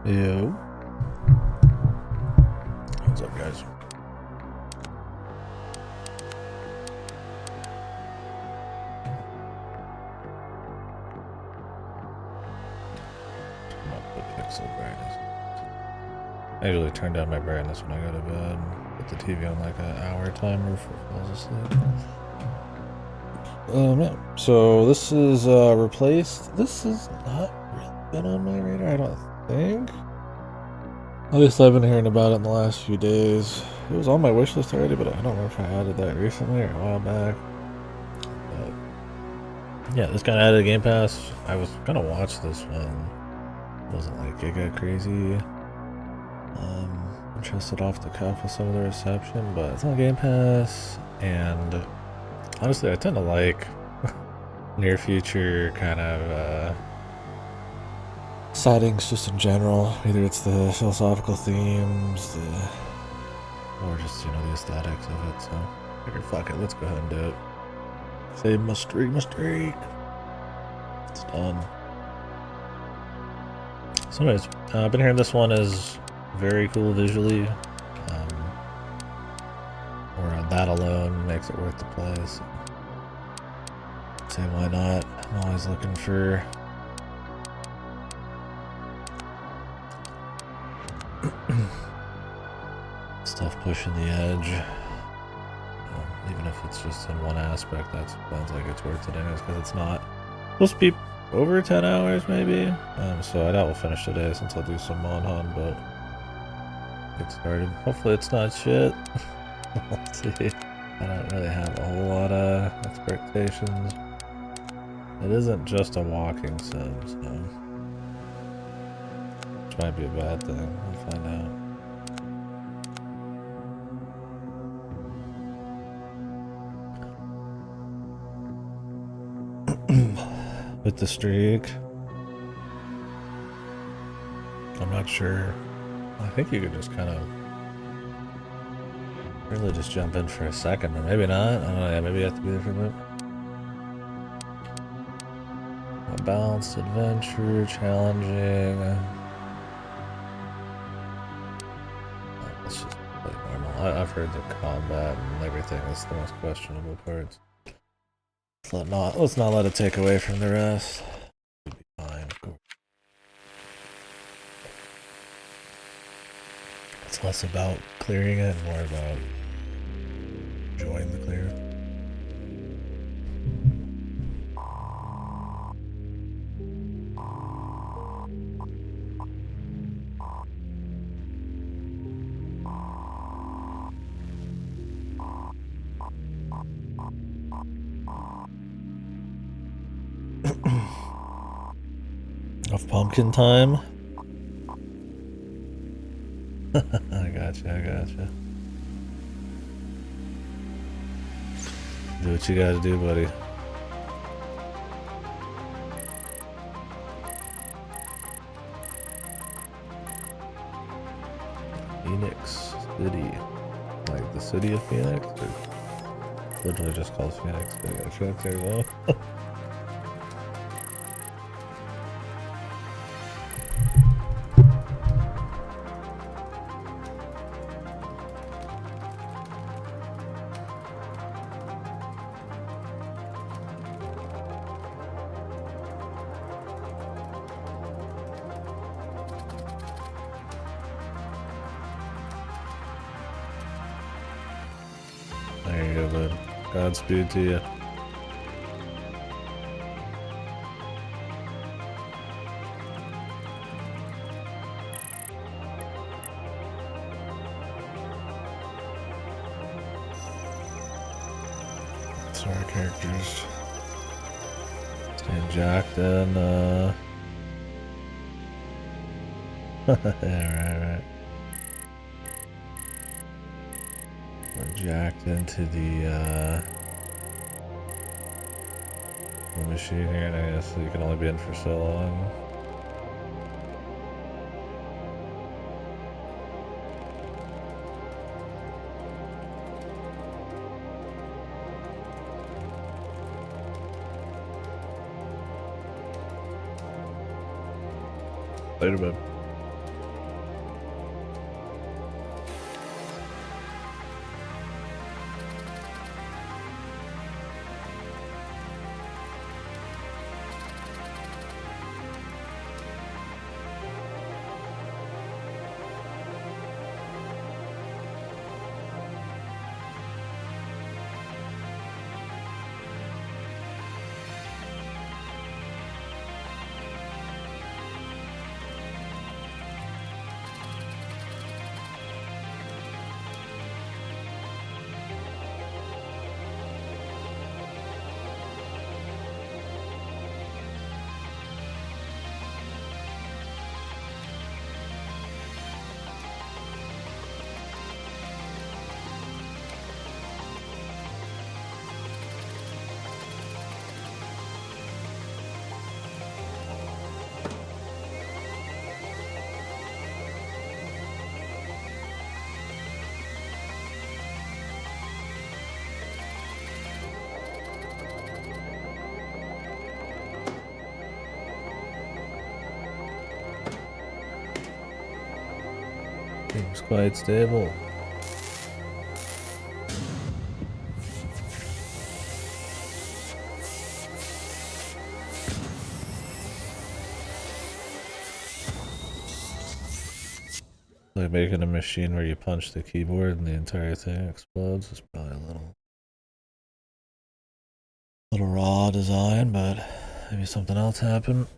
Yo. What's up, guys? Turn up the pixel brightness. I usually turn down my brightness when I go to bed. Put the TV on like an hour timer before it falls asleep. Yeah. So this is replaced. This has not really been on my radar, I don't think. At least I've been hearing about it in the last few days. It was on my wish list already, but I don't know if I added that recently or a while back. But yeah, this got added to Game Pass. I was gonna watch this one. Wasn't like giga crazy interested off the cuff with some of the reception, but it's on Game Pass, and honestly, I tend to like near future kind of settings just in general. Either it's the philosophical themes, or just, you know, the aesthetics of it. So I figured, fuck it, let's go ahead and do it. Save my streak. It's done. So anyways, I've been hearing this one is very cool visually, or that alone makes it worth the play. So say why not? I'm always looking for stuff pushing the edge, even if it's just in one aspect. That sounds like it's worth it anyways, because it's not supposed to be over 10 hours maybe, so I doubt we'll finish today since I'll do some Monhan, but get started. Hopefully it's not shit. Let's see. I don't really have a whole lot of expectations. It isn't just a walking sim, so which might be a bad thing. We'll find out. With the streak, I'm not sure. I think you could just kind of really just jump in for a second, but maybe not. I don't know. Yeah, maybe you have to be there for a bit. A balanced adventure, challenging. Let's just play normal. I've heard the combat and everything is the most questionable parts. Let's not let it take away from the rest. It'll be fine, of course. It's less about clearing it and more about enjoying the clear. Of pumpkin time. I gotcha. Do what you gotta do, buddy. Phoenix City. Like the city of Phoenix? Or literally just called Phoenix City. Phoenix, Arizona. There you go, bud. Godspeed to you. So our characters staying jacked in, yeah, right. We're jacked into the machine here, and I guess you can only be in for so long. Later, bud. Seems quite stable. Like making a machine where you punch the keyboard and the entire thing explodes is probably a little raw design, but maybe something else happened.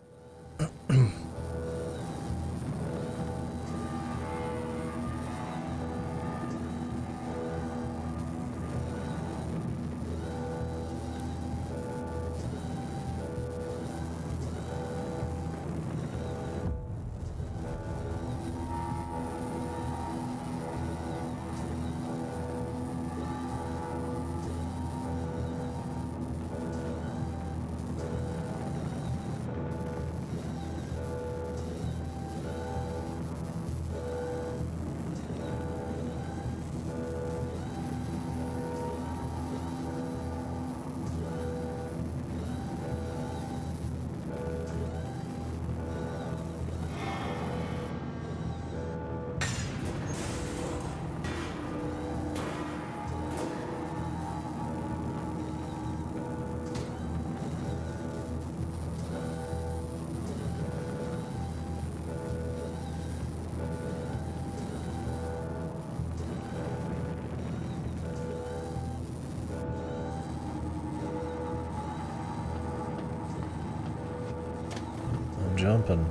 Jumping.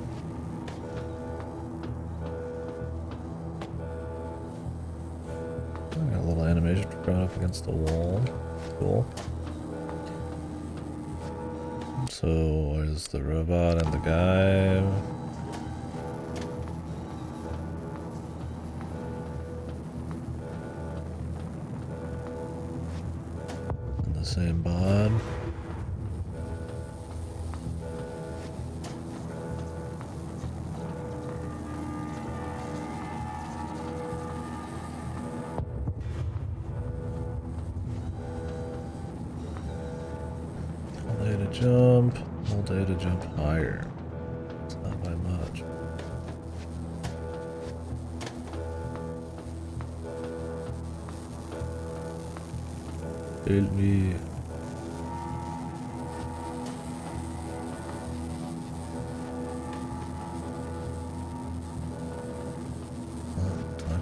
Got a little animation for going up against the wall. Cool. So, where's the robot and the guy? In the same bod. Jump, all day to jump higher. It's not by much. Help me.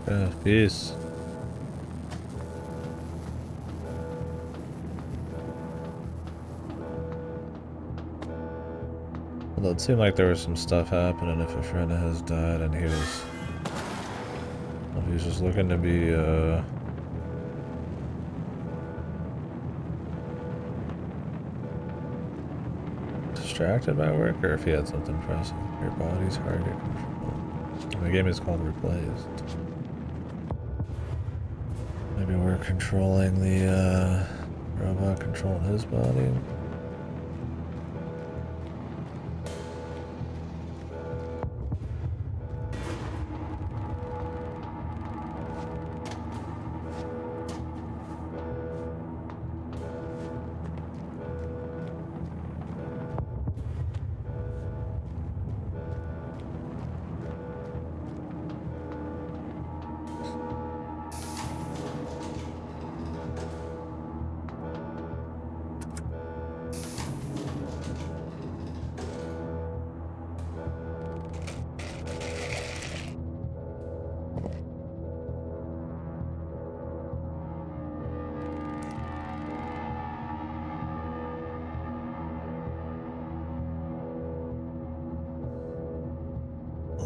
Okay, peace. Well, it seemed like there was some stuff happening if a friend of his died and he was just looking to be distracted by work, or if he had something pressing. Your body's hard to control. The game is called Replaced. Maybe we're controlling the robot controlling his body.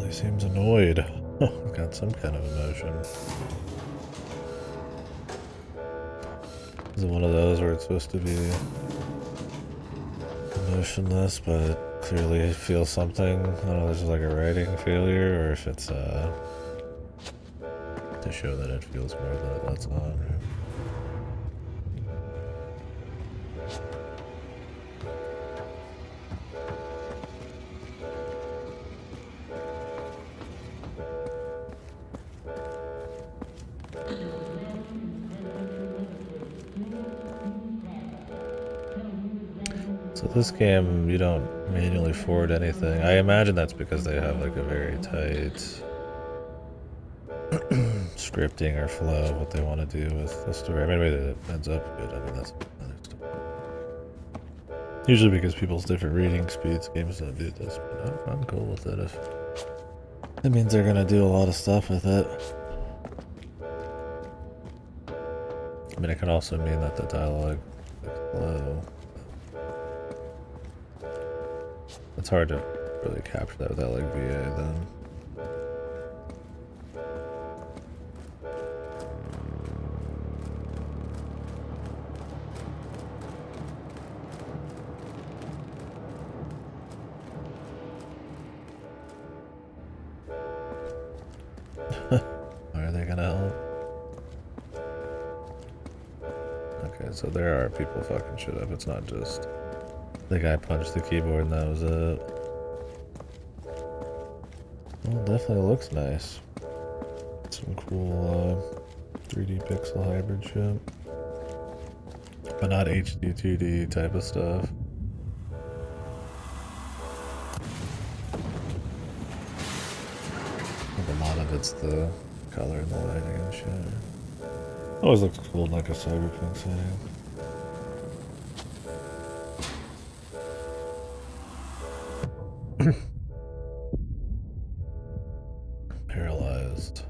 He seems annoyed. Got some kind of emotion. Is it one of those where it's supposed to be emotionless, but clearly it feels something? I don't know if this is like a writing failure, or if it's to show that it feels more than it lets on. So this game, you don't manually forward anything. I imagine that's because they have like a very tight scripting or flow, what they want to do with the story. I mean, maybe it ends up good. I mean, that's another story. Usually because people's different reading speeds, games don't do this, but I'm cool with it if it means they're gonna do a lot of stuff with it. I mean, it can also mean that the dialogue is slow. It's hard to really capture that without like VA then. Are they gonna help? Okay, so there are people fucking shit up. It's not just the guy punched the keyboard and that was it. Well, it definitely looks nice. Some cool 3D pixel hybrid shit. But not HD 2D type of stuff. A lot of it's the color and the lighting and shit. Always looks cool in like a cyberpunk setting. Paralyzed.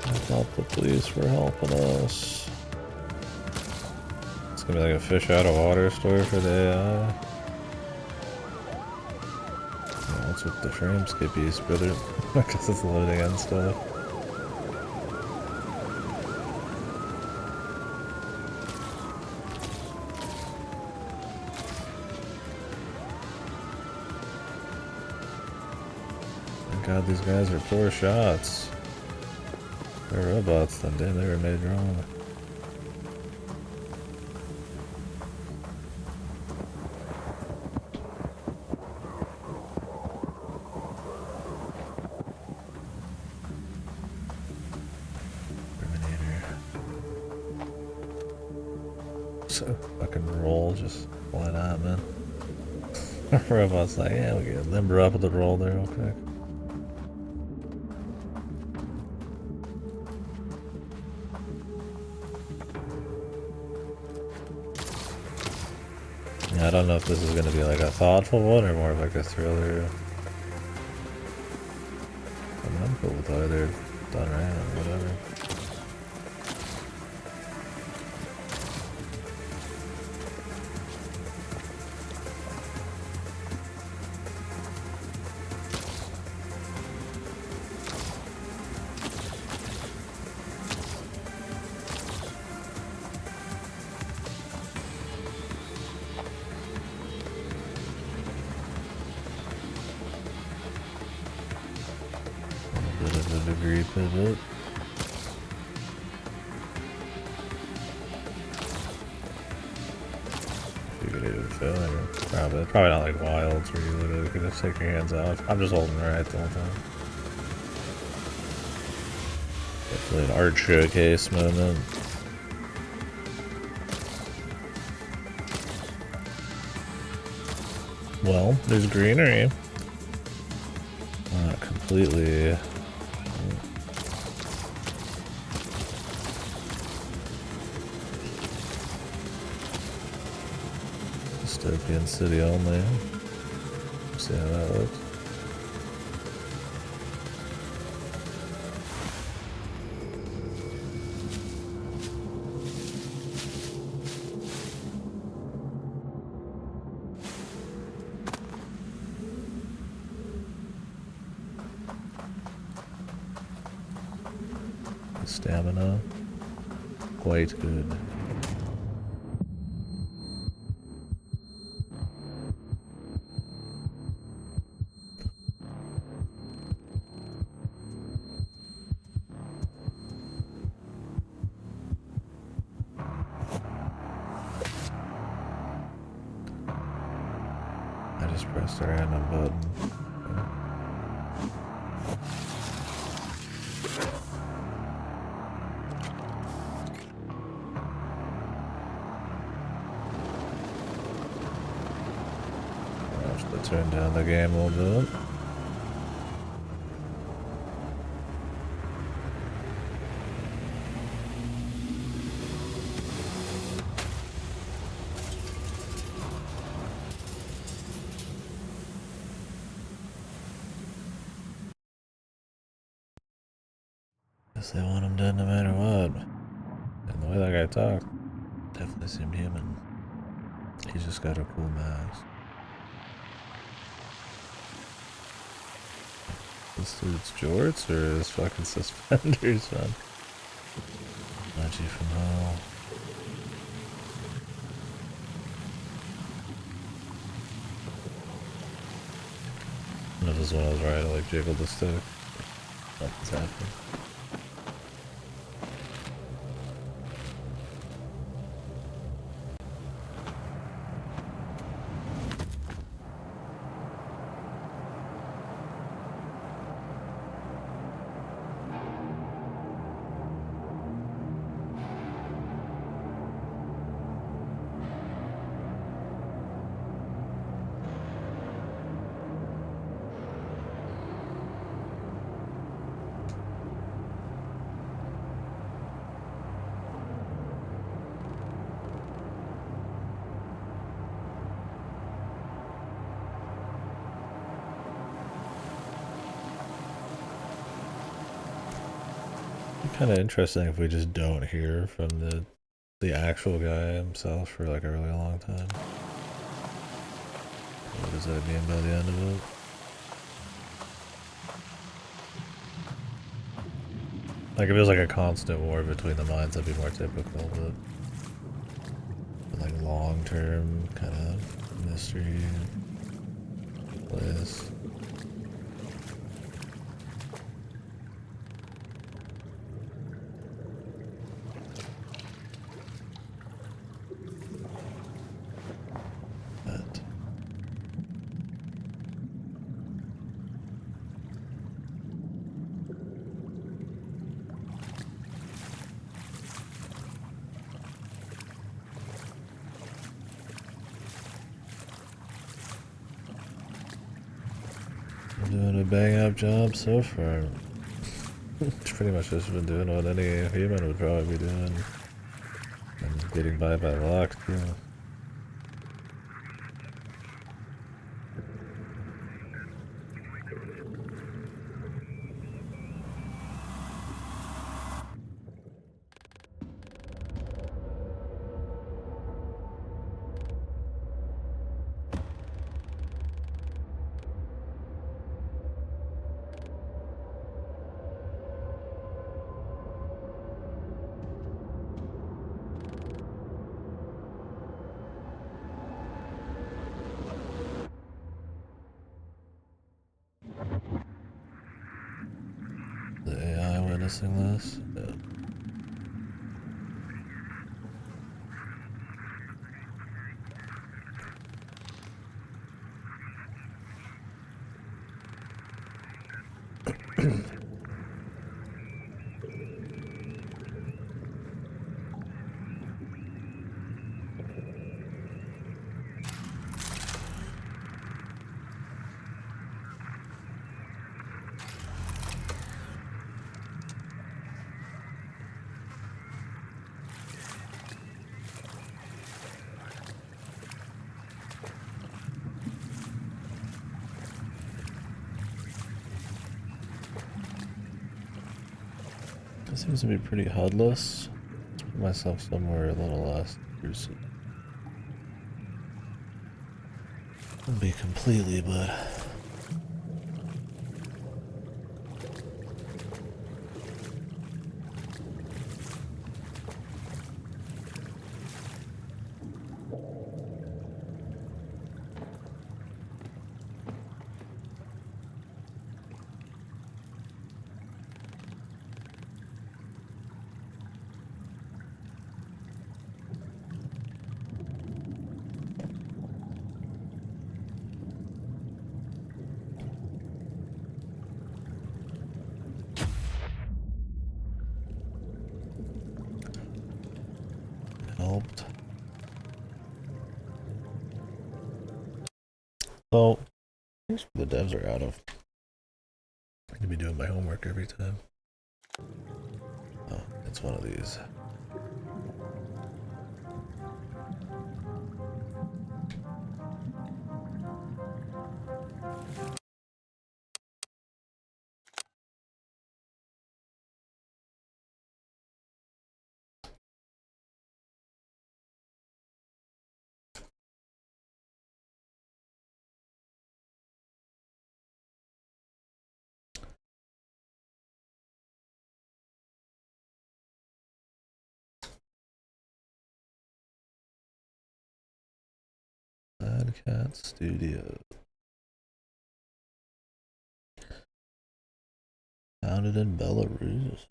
I thought the police were helping us. It's gonna be like a fish out of water story for the AI. Yeah, what's with the framescape piece, brother? Because it's loading and stuff. Thank God these guys are poor shots. They're robots then, damn, they were made wrong. So fucking roll, just why not, man? Robot's like, yeah, we can limber up with the roll there real quick. Yeah, I don't know if this is gonna be like a thoughtful one or more of like a thriller. I mean, I'm cool with either done right or whatever. Bit of a degree pivot. You could do failure. Probably not like wilds where you literally could just take your hands out. I'm just holding right the whole time. Definitely an art showcase moment. Well, there's greenery. Not completely. Dystopian city only. See how that looks. Stamina, quite good. press the random button. I'll have to turn down the game a little bit. Guess they want him dead no matter what. And the way that guy talked definitely seemed human. He's just got a cool mask. This dude's jorts or his fucking suspenders, man? Nudgy from hell. I know this one I was right, I like jiggled the stick. Nothing's happening. Kind of interesting if we just don't hear from the actual guy himself for like a really long time. What does that mean by the end of it? Like if it was like a constant war between the minds, that'd be more typical, but like long-term kind of mystery place. Doing a bang-up job so far. Pretty much just been doing what any human would probably be doing. And getting by luck, too. The AI witnessing this? Yeah. It seems to be pretty HUDless. Let's put myself somewhere a little less intrusive. Wouldn't be completely, but helped. So, here's where the devs are out of. I need to be doing my homework every time. Oh, it's one of these. Mad Cat Studio. Founded in Belarus.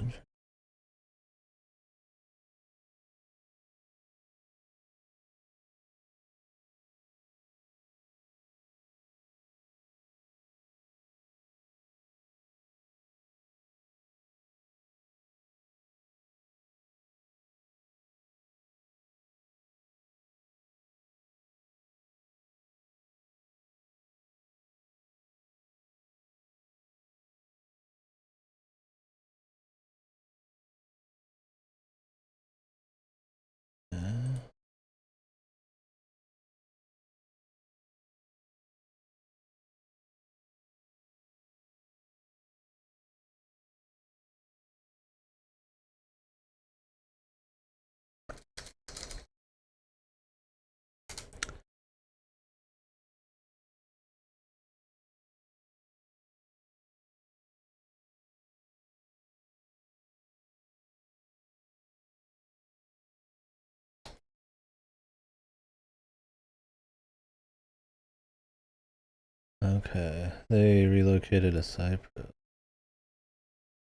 Okay, they relocated to Cyprus.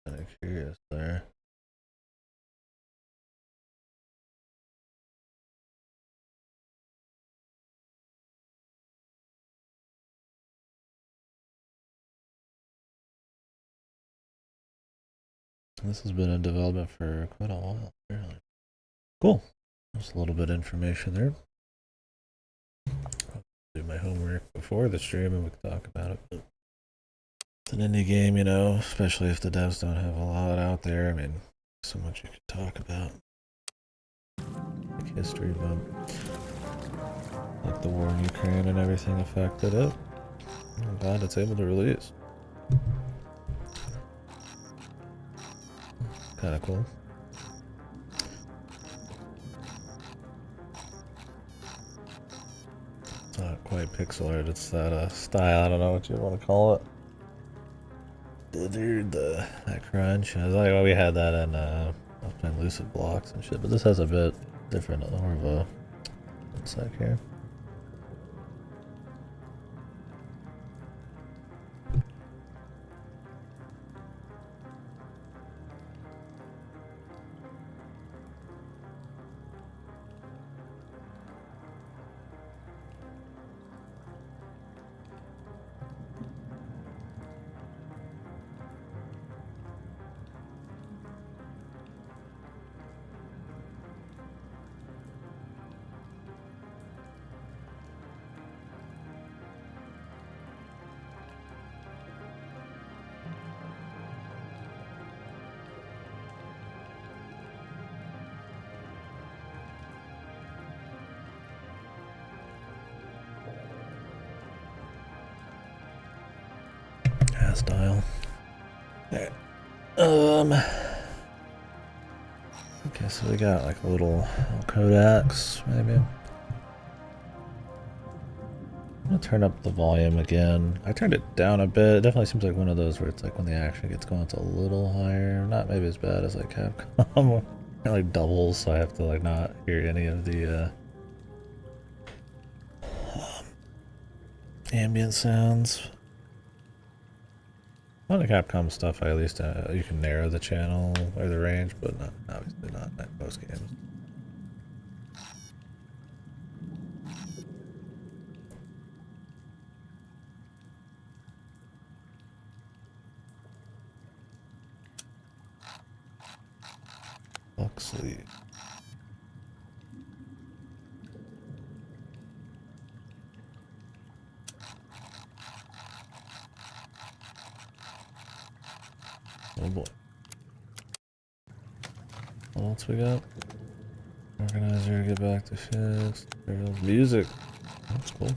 Kind of curious there. This has been in development for quite a while, apparently. Cool. Just a little bit of information there. I'll do my homework before the stream and we can talk about it. But it's an indie game, you know, especially if the devs don't have a lot out there. I mean, so much you could talk about. Like history, but like the war in Ukraine and everything affected it. I'm glad it's able to release. Kind of cool. It's not quite pixel art, it's that style, I don't know what you want to call it. Dude, that crunch. I was like, well, we had that in I was playing Lucid Blocks and shit, but this has a bit different, more of a, one sec here. Style. Alright. Okay, so we got like a little codex, maybe. I'm gonna turn up the volume again. I turned it down a bit. It definitely seems like one of those where it's like when the action gets going, it's a little higher. Not maybe as bad as like Capcom. It like doubles, so I have to like not hear any of the ambient sounds. On the Capcom stuff, at least you can narrow the channel or the range, but not, obviously not in most games. Huxley. Oh boy. What else we got? Organizer, get back to shifts. Music. That's cool.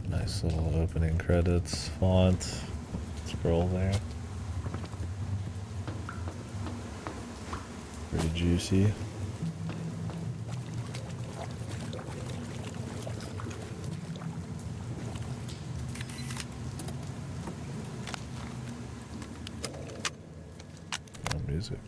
Nice little opening credits font. Scroll there. Pretty juicy. Oh, music.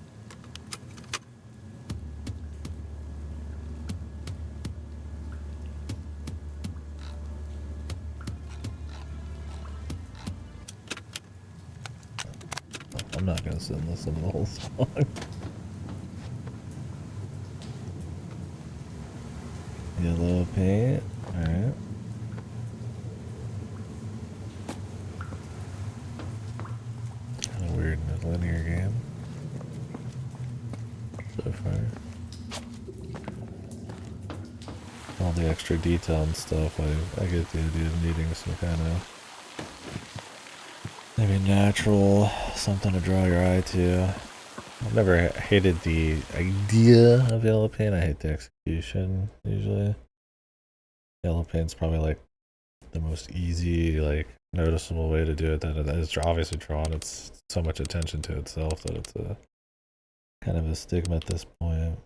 I'm not gonna sit and listen to the whole song. Yellow paint. Alright. Kinda weird in a linear game. So far. All the extra detail and stuff, I get the idea of needing some kind of maybe natural something to draw your eye to. I've never hated the idea of yellow paint. I hate the execution usually. Yellow paint's probably like the most easy, like noticeable way to do it. That it's obviously drawn. It's so much attention to itself that it's a kind of a stigma at this point.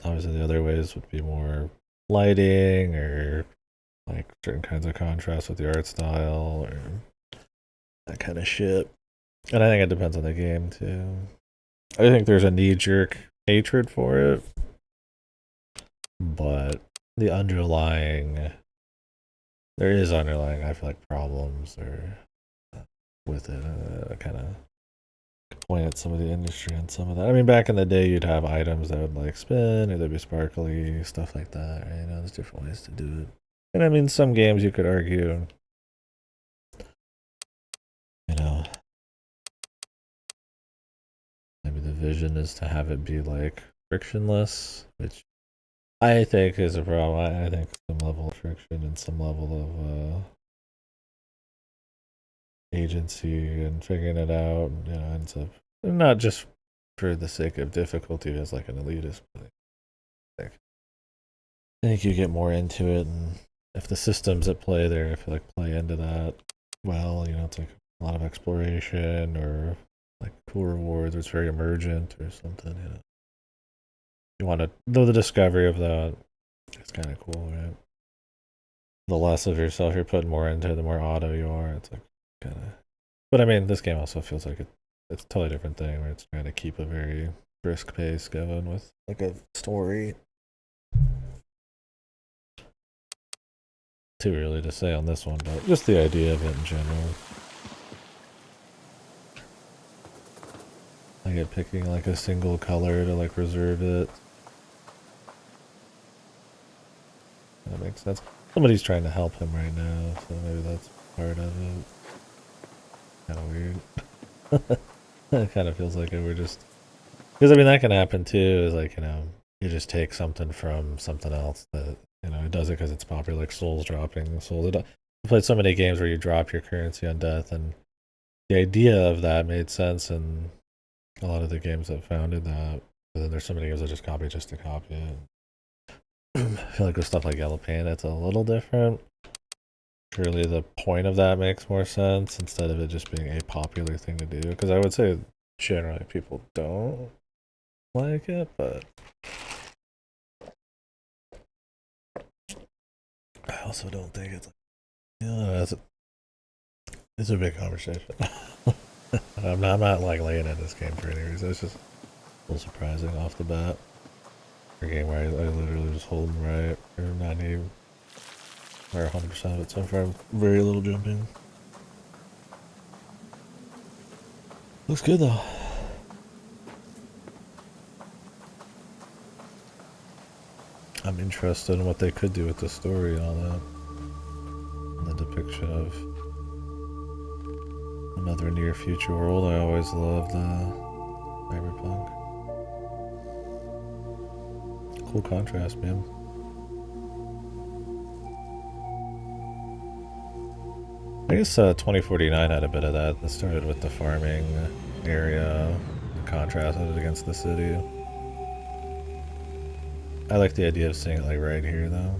Obviously, the other ways would be more lighting or like certain kinds of contrast with the art style or that kind of shit. And I think it depends on the game too. I think there's a knee-jerk hatred for it, but the underlying, there is underlying, I feel like, problems or with it. Kind of point at some of the industry and some of that. I mean, back in the day, you'd have items that would like spin or they'd be sparkly, stuff like that. Right? You know, there's different ways to do it. And I mean, some games you could argue, you know, maybe the vision is to have it be like frictionless, which I think is a problem. I think some level of friction and some level of agency and figuring it out, you know, ends up not just for the sake of difficulty as like an elitist, but I think you get more into it, and if the systems at play there, I feel like play into that well, you know, it's like a lot of exploration or like cool rewards, or it's very emergent or something, you know. You want to know the discovery of that. It's kind of cool, right? The less of yourself you're putting more into, the more auto you are. It's like kind of. But I mean, this game also feels like it's a totally different thing where it's trying to keep a very brisk pace going with like a story. Too early to say on this one, but just the idea of it in general. I get picking like a single color to like reserve it. That makes sense. Somebody's trying to help him right now, so maybe that's part of it. Kind of weird. It kind of feels like we're just... Because I mean, that can happen too, is like, you know, you just take something from something else that, you know, it does it because it's popular, like Souls dropping. Souls. I played so many games where you drop your currency on death, and the idea of that made sense, and a lot of the games that founded that, but then there's so many games that just copy just to copy it. I feel like with stuff like Yellow Paint, it's a little different. Surely the point of that makes more sense instead of it just being a popular thing to do. Because I would say generally people don't like it, but I also don't think it's like, you know, it's a big conversation. I'm not like laying in this game for any reason. It's just a little surprising off the bat. A game where I literally just hold them right or 90 or 100% of it so far. Very little jumping. Looks good though. I'm interested in what they could do with the story and all that. And the depiction of another near future world. I always loved Cyberpunk. Cool contrast, man. I guess 2049 had a bit of that. It started with the farming area and contrasted it against the city. I like the idea of seeing it like right here though.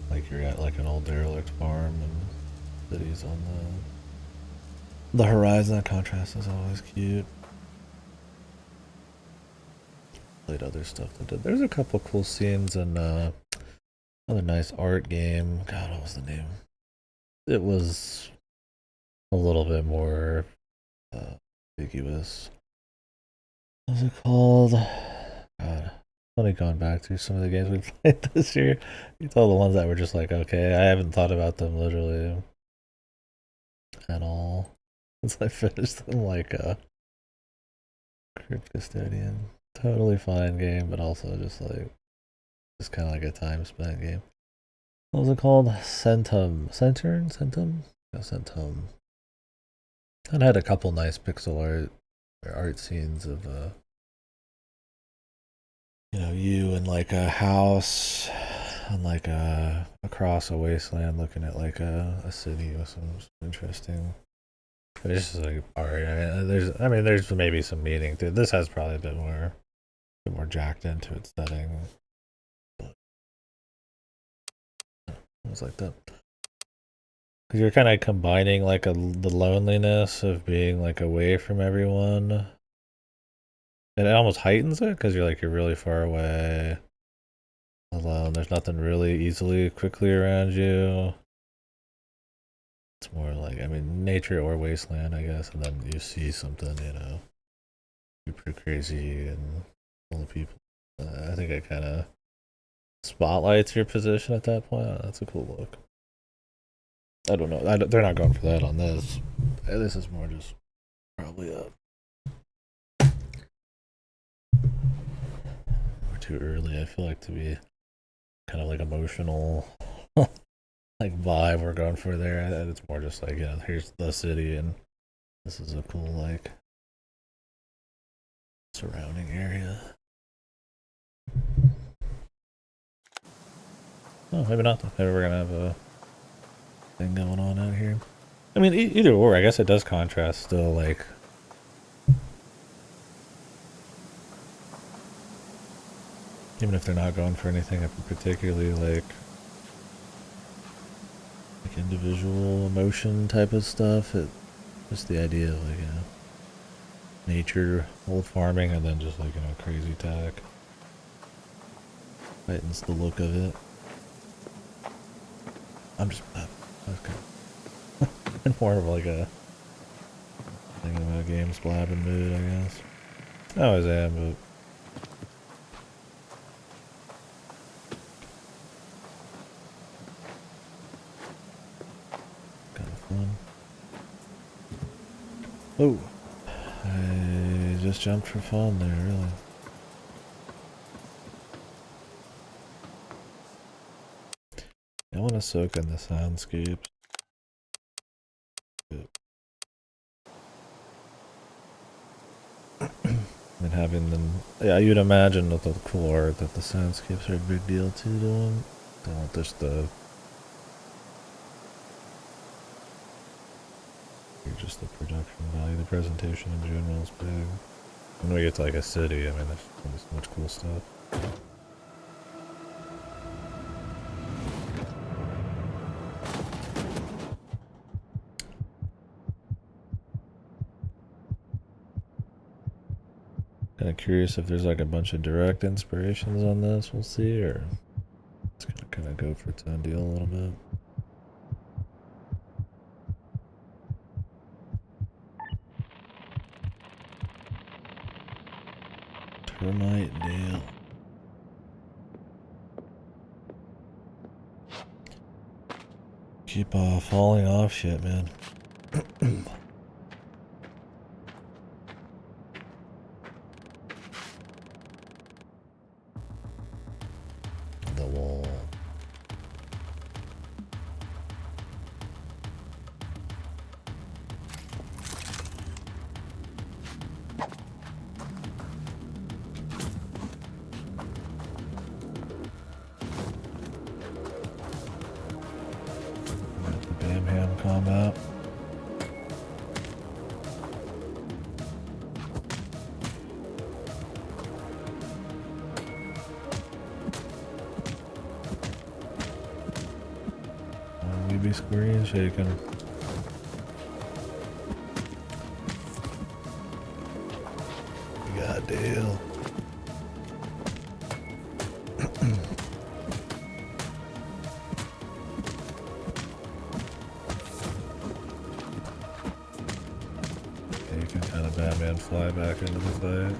Like you're at like an old derelict farm and cities on the horizon. That contrast is always cute. Played other stuff that did. There's a couple cool scenes and another nice art game. God, what was the name? It was a little bit more ambiguous. What was it called? God, only gone back through some of the games we played this year. It's all the ones that were just like, okay, I haven't thought about them literally at all since I finished them. Like Crypt Custodian, totally fine game, but also just kind of like a time spent game. What was it called? Centum. No, Centum. It had a couple nice pixel art scenes of you in like a house on like across a wasteland looking at like a city with some interesting. But it's just like art. There's maybe some meaning to it. This has probably a bit more jacked into its setting. But it was like that. Because you're kind of combining like the loneliness of being like away from everyone. And it almost heightens it because you're really far away, alone. There's nothing really quickly around you. It's more like, nature or wasteland, I guess. And then you see something, super crazy and full of people. I think it kind of spotlights your position at that point. That's a cool look. I don't know. They're not going for that on this. This is more just probably we're too early. I feel like to be kind of like emotional, like vibe we're going for there. It's more just like here's the city and this is a cool like surrounding area. Oh, maybe not. Maybe we're gonna have a thing going on out here. Either or. I guess it does contrast still, like even if they're not going for anything particularly like individual emotion type of stuff. Just the idea of like nature, old farming, and then just like crazy tech heightens the look of it. I'm just okay. More of like a thing about games blabbing mood, I guess. I always am, but kind of fun. Oh, I just jumped for fun there, really. I want to soak in the soundscapes. And having them, yeah, you'd imagine with the cool art that the soundscapes are a big deal too to them. They want just just the production value, the presentation in general is big. When we get to like a city, there's so much cool stuff. Kind of curious if there's like a bunch of direct inspirations on this. We'll see, or it's gonna kind of go for its own deal a little bit. Termite Dale. Keep falling off shit, man. the wall. Bam ham combat. You be screen shaking. God damn. You can kind of Batman fly back into the fight.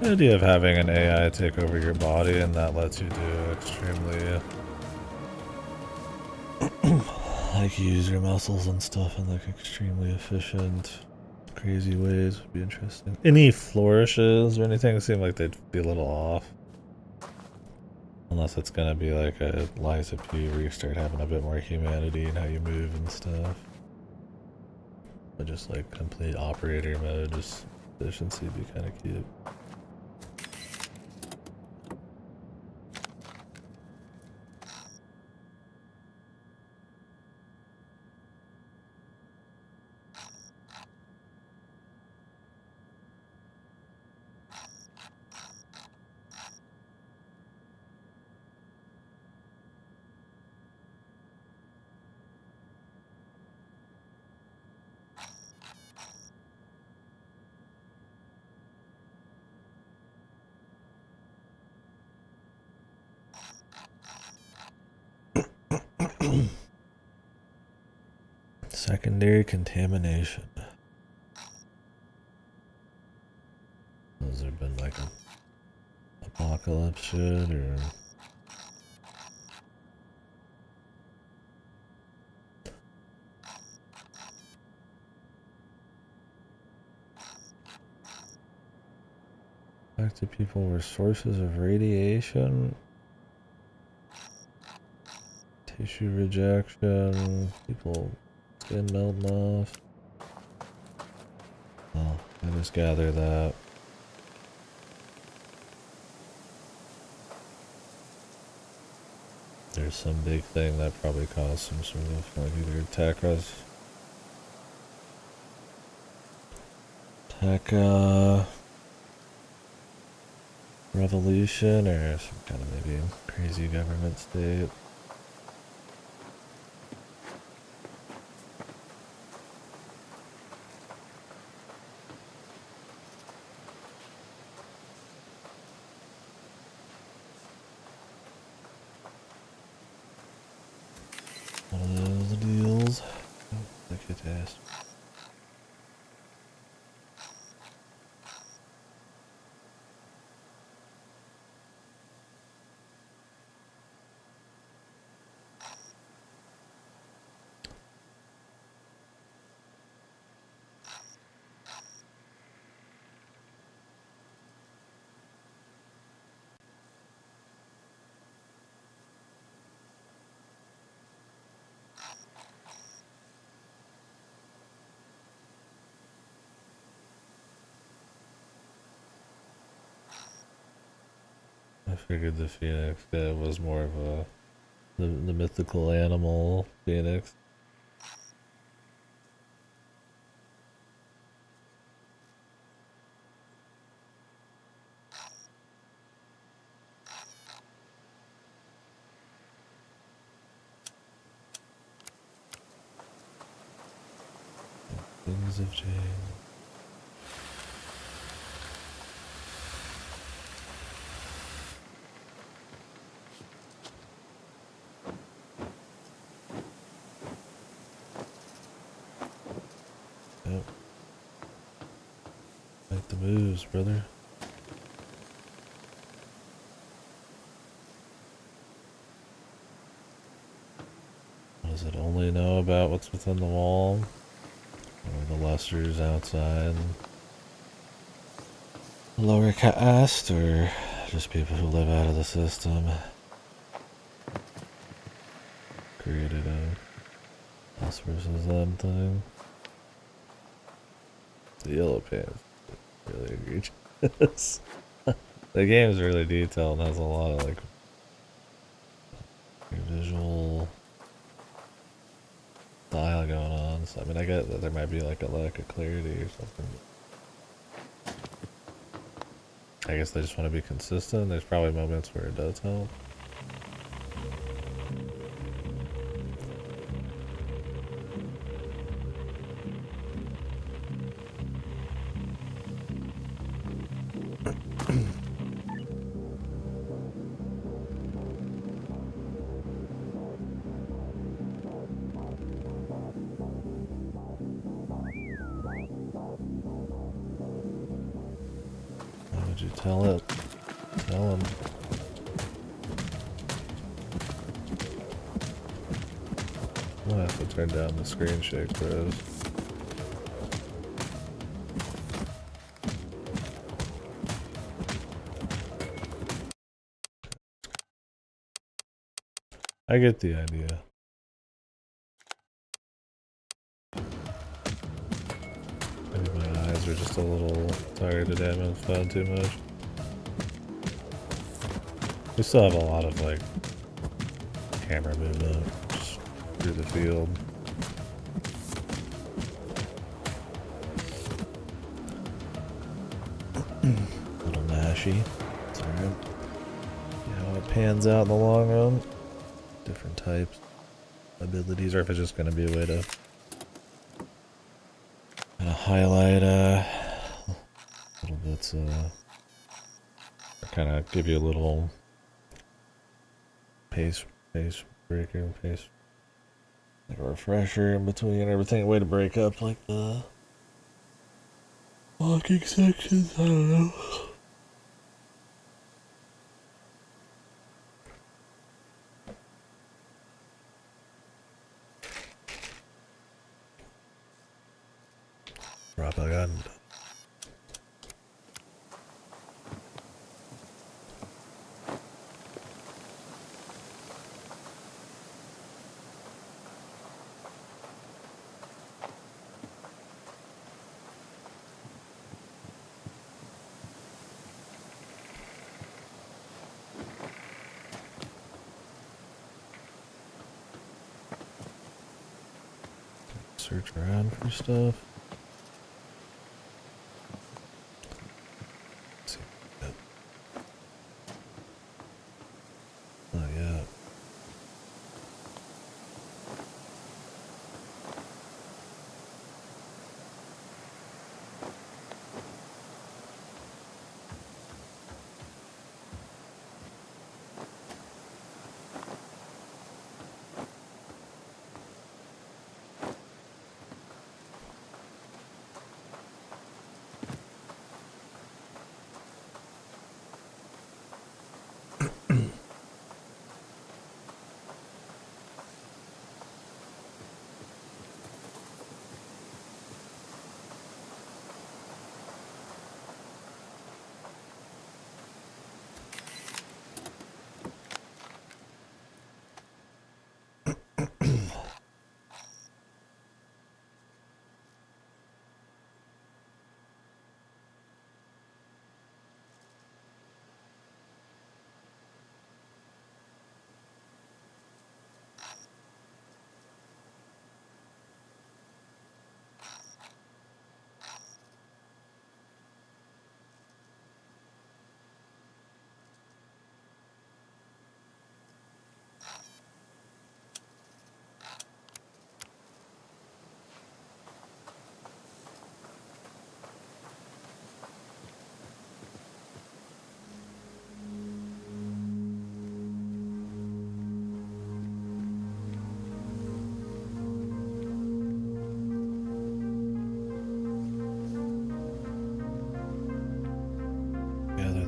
The idea of having an AI take over your body and that lets you do extremely like use your muscles and stuff in like extremely efficient, crazy ways would be interesting. Any flourishes or anything seem like they'd be a little off. Unless it's gonna be like a Liza P where you start having a bit more humanity in how you move and stuff. But just like complete operator mode, just efficiency would be kind of cute. Secondary contamination. Has there been like an apocalypse shit or? Affected people were sources of radiation, tissue rejection, people skin melting off. Oh, I just gather that. There's some big thing that probably caused some sort of like either tech revolution or some kind of maybe crazy government state. One of those deals. Oh, look at this. I figured the phoenix guy was more of the mythical animal phoenix. Things have changed. Yep. Make the moves, brother. Does it only know about what's within the wall? Or the lessers outside? Lower caste, or just people who live out of the system? Created a us versus them thing. The yellow pants really egregious. The game's really detailed and has a lot of like visual style going on. So I mean, I get that there might be like a lack of clarity or something. I guess they just want to be consistent. There's probably moments where it does help. Why would you tell it? Tell him. I'm gonna have to turn down the screen shake, bros. I get the idea. Maybe my eyes are just a little tired today. I haven't fun too much. We still have a lot of like camera movement just through the field. Little mashy. It's alright. See how it pans out in the long run. Different types, abilities, or if it's just going to be a way to kind of highlight little bits, or kind of give you a little pace breaker, like a refresher in between everything. A way to break up like the walking sections. I don't know. Propaganda. Search around for stuff. Let's see. Not yet.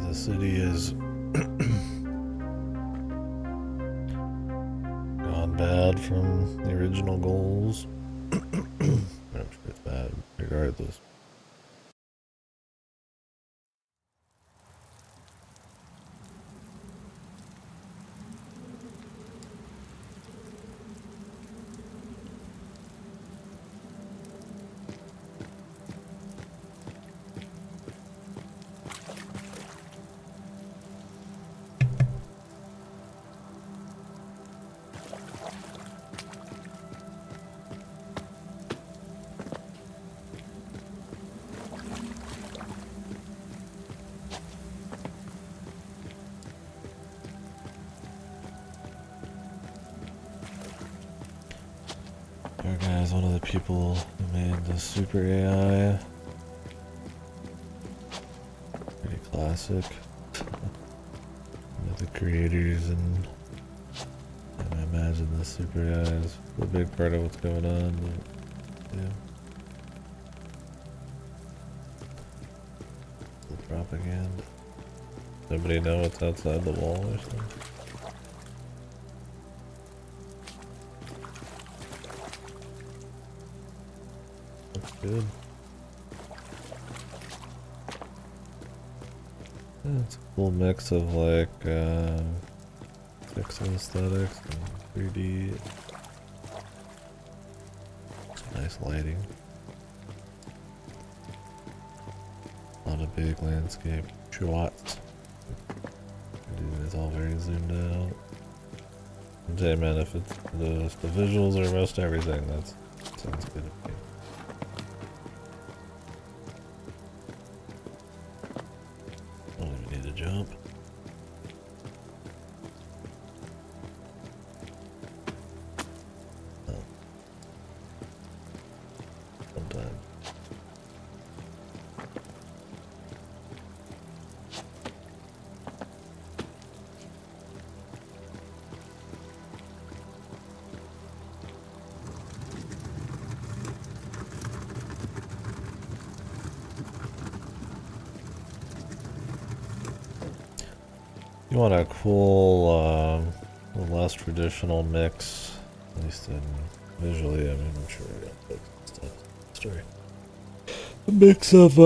The city is gone bad from the original goals. I'm sure it's bad regardless. Our guy's one of the people who made the super AI. Pretty classic. One of the creators, and I imagine the super AI is a big part of what's going on. But yeah. The propaganda. Nobody know what's outside the wall or something? That's good. Yeah, it's a cool mix of like pixel aesthetics and 3D. Some nice lighting. A lot of big landscape shots. It's all very zoomed out. Hey man, if it's the visuals or most everything, that sounds good to me. I don't even need to jump. Oh. Sometimes. You want a cool, less traditional mix, at least in visually. I mean, I'm sure I got books and stuff. Story. A mix of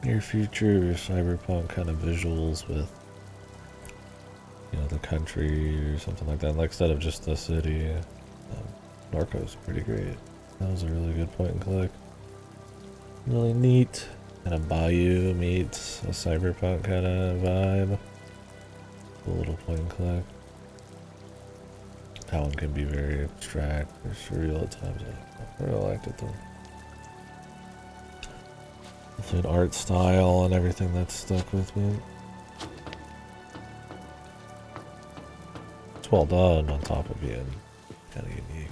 near future cyberpunk kind of visuals with, you know, the country or something like that. Like instead of just the city, Narco's pretty great. That was a really good point and click. Really neat. Kind of Bayou meets a cyberpunk kind of vibe. A little point and click. That one can be very abstract or surreal at times. I really liked it though. The art style and everything that's stuck with me. It's well done on top of being kind of unique.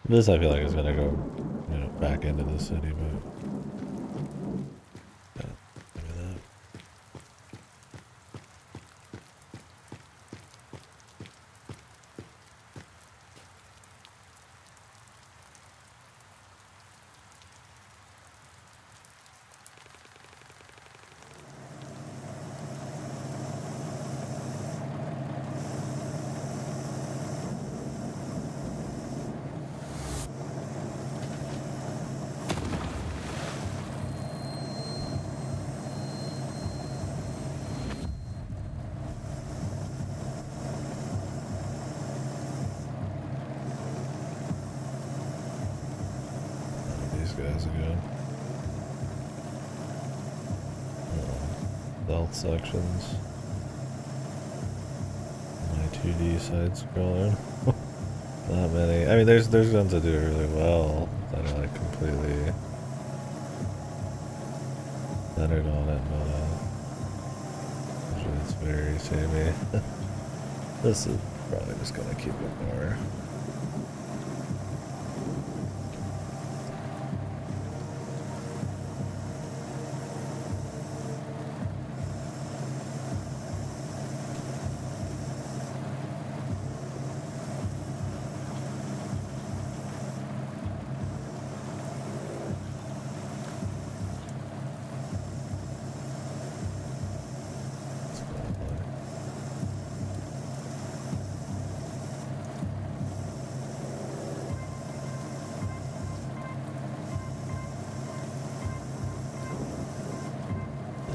This I feel like is gonna go, you know, back into the city, but. Guys again. Stealth sections. My 2D side scroller. Not many. I mean, there's guns that do it really well that are like completely centered on it, but usually it's very samey. This is probably just gonna keep it more.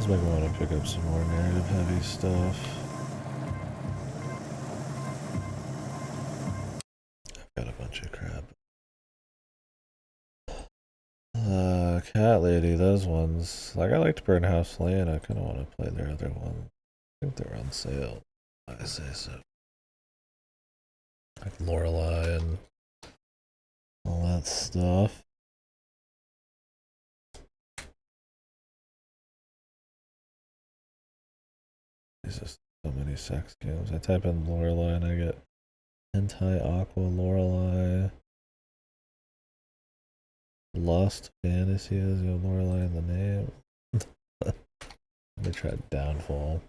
make me want to pick up some more narrative heavy stuff. I've got a bunch of crap. Cat Lady, those ones. Like, I liked Burnhouse Lane. I kind of want to play their other one. I think they're on sale. I say so. Like Lorelei and all that stuff. There's just so many sex games. I type in Lorelei and I get Hentai Aqua Lorelei. Lost Fantasy has your Lorelei in the name. They tried Downfall.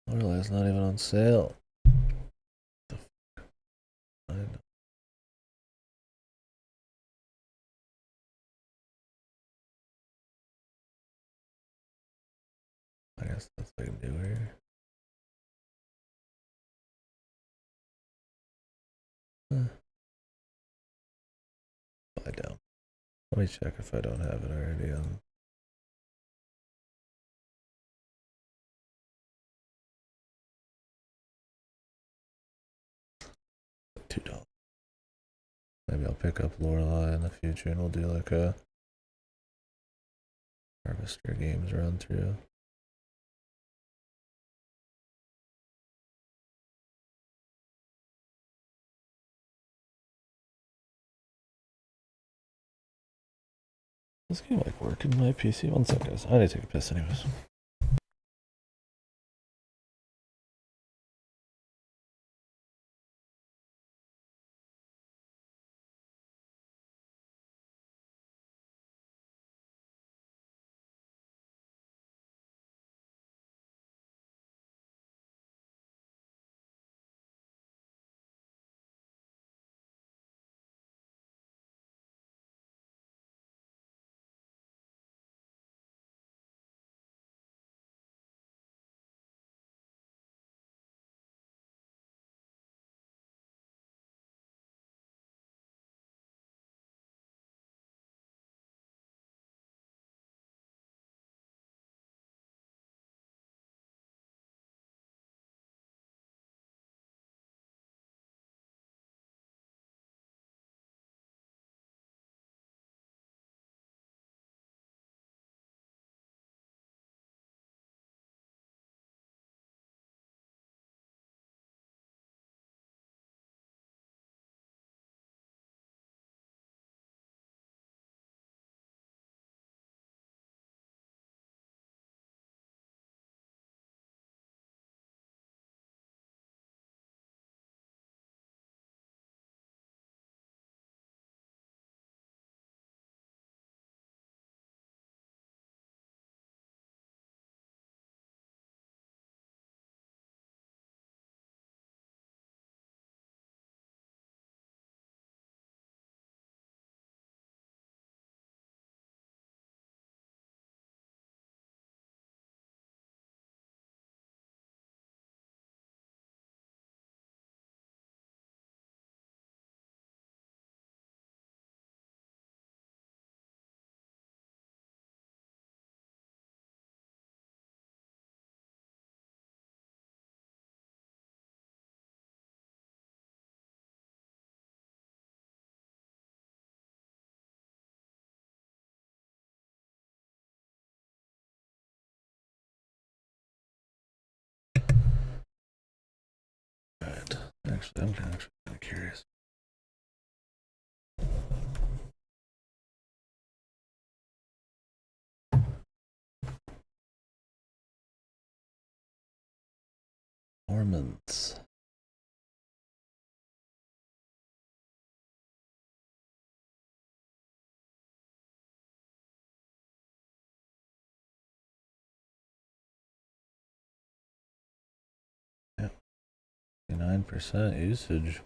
Lorelei's not even on sale. I know. I guess that's like newer. Buy down. Let me check if I don't have it already on. $2. Maybe I'll pick up Lorelei in the future and we'll do like a Harvester Games run through. This game like work in my PC. One sec, guys. I need to take a piss anyways. Alright. Actually, I'm kind of curious. Mormons. Yeah. 9% usage.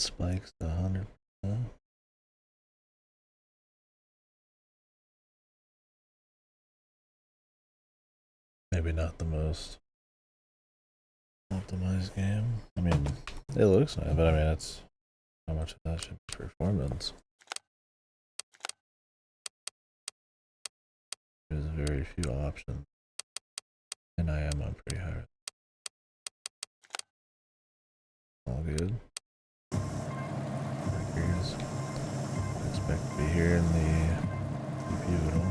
spikes to 100%. Maybe not the most optimized game. I mean, it looks nice, but I mean, it's how much of that should be performance. There's very few options, and I am on pretty high. All good. Here's expect to be here in the pivotal.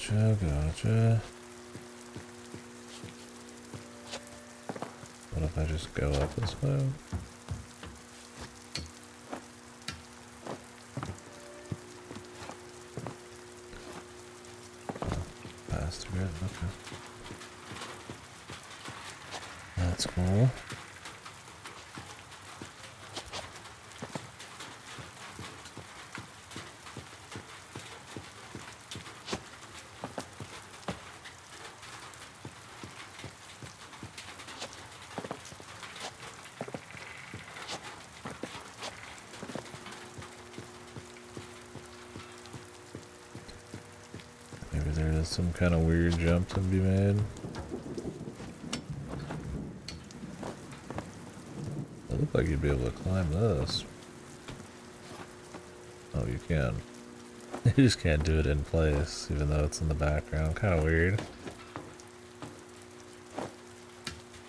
Gotcha. What if I just go up this way? Past through it, okay. That's cool. Maybe there is some kind of weird jump to be made. It looked like you'd be able to climb this. Oh, you can. You just can't do it in place, even though it's in the background. Kind of weird.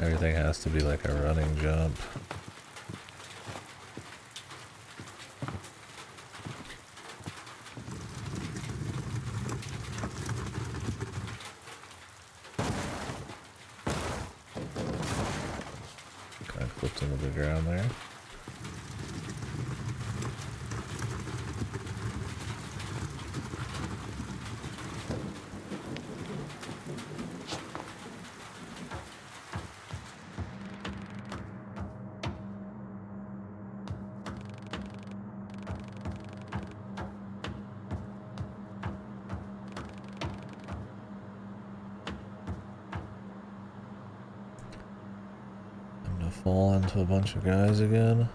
Everything has to be like a running jump. Kind of flipped into the ground there. Fall into a bunch of guys again.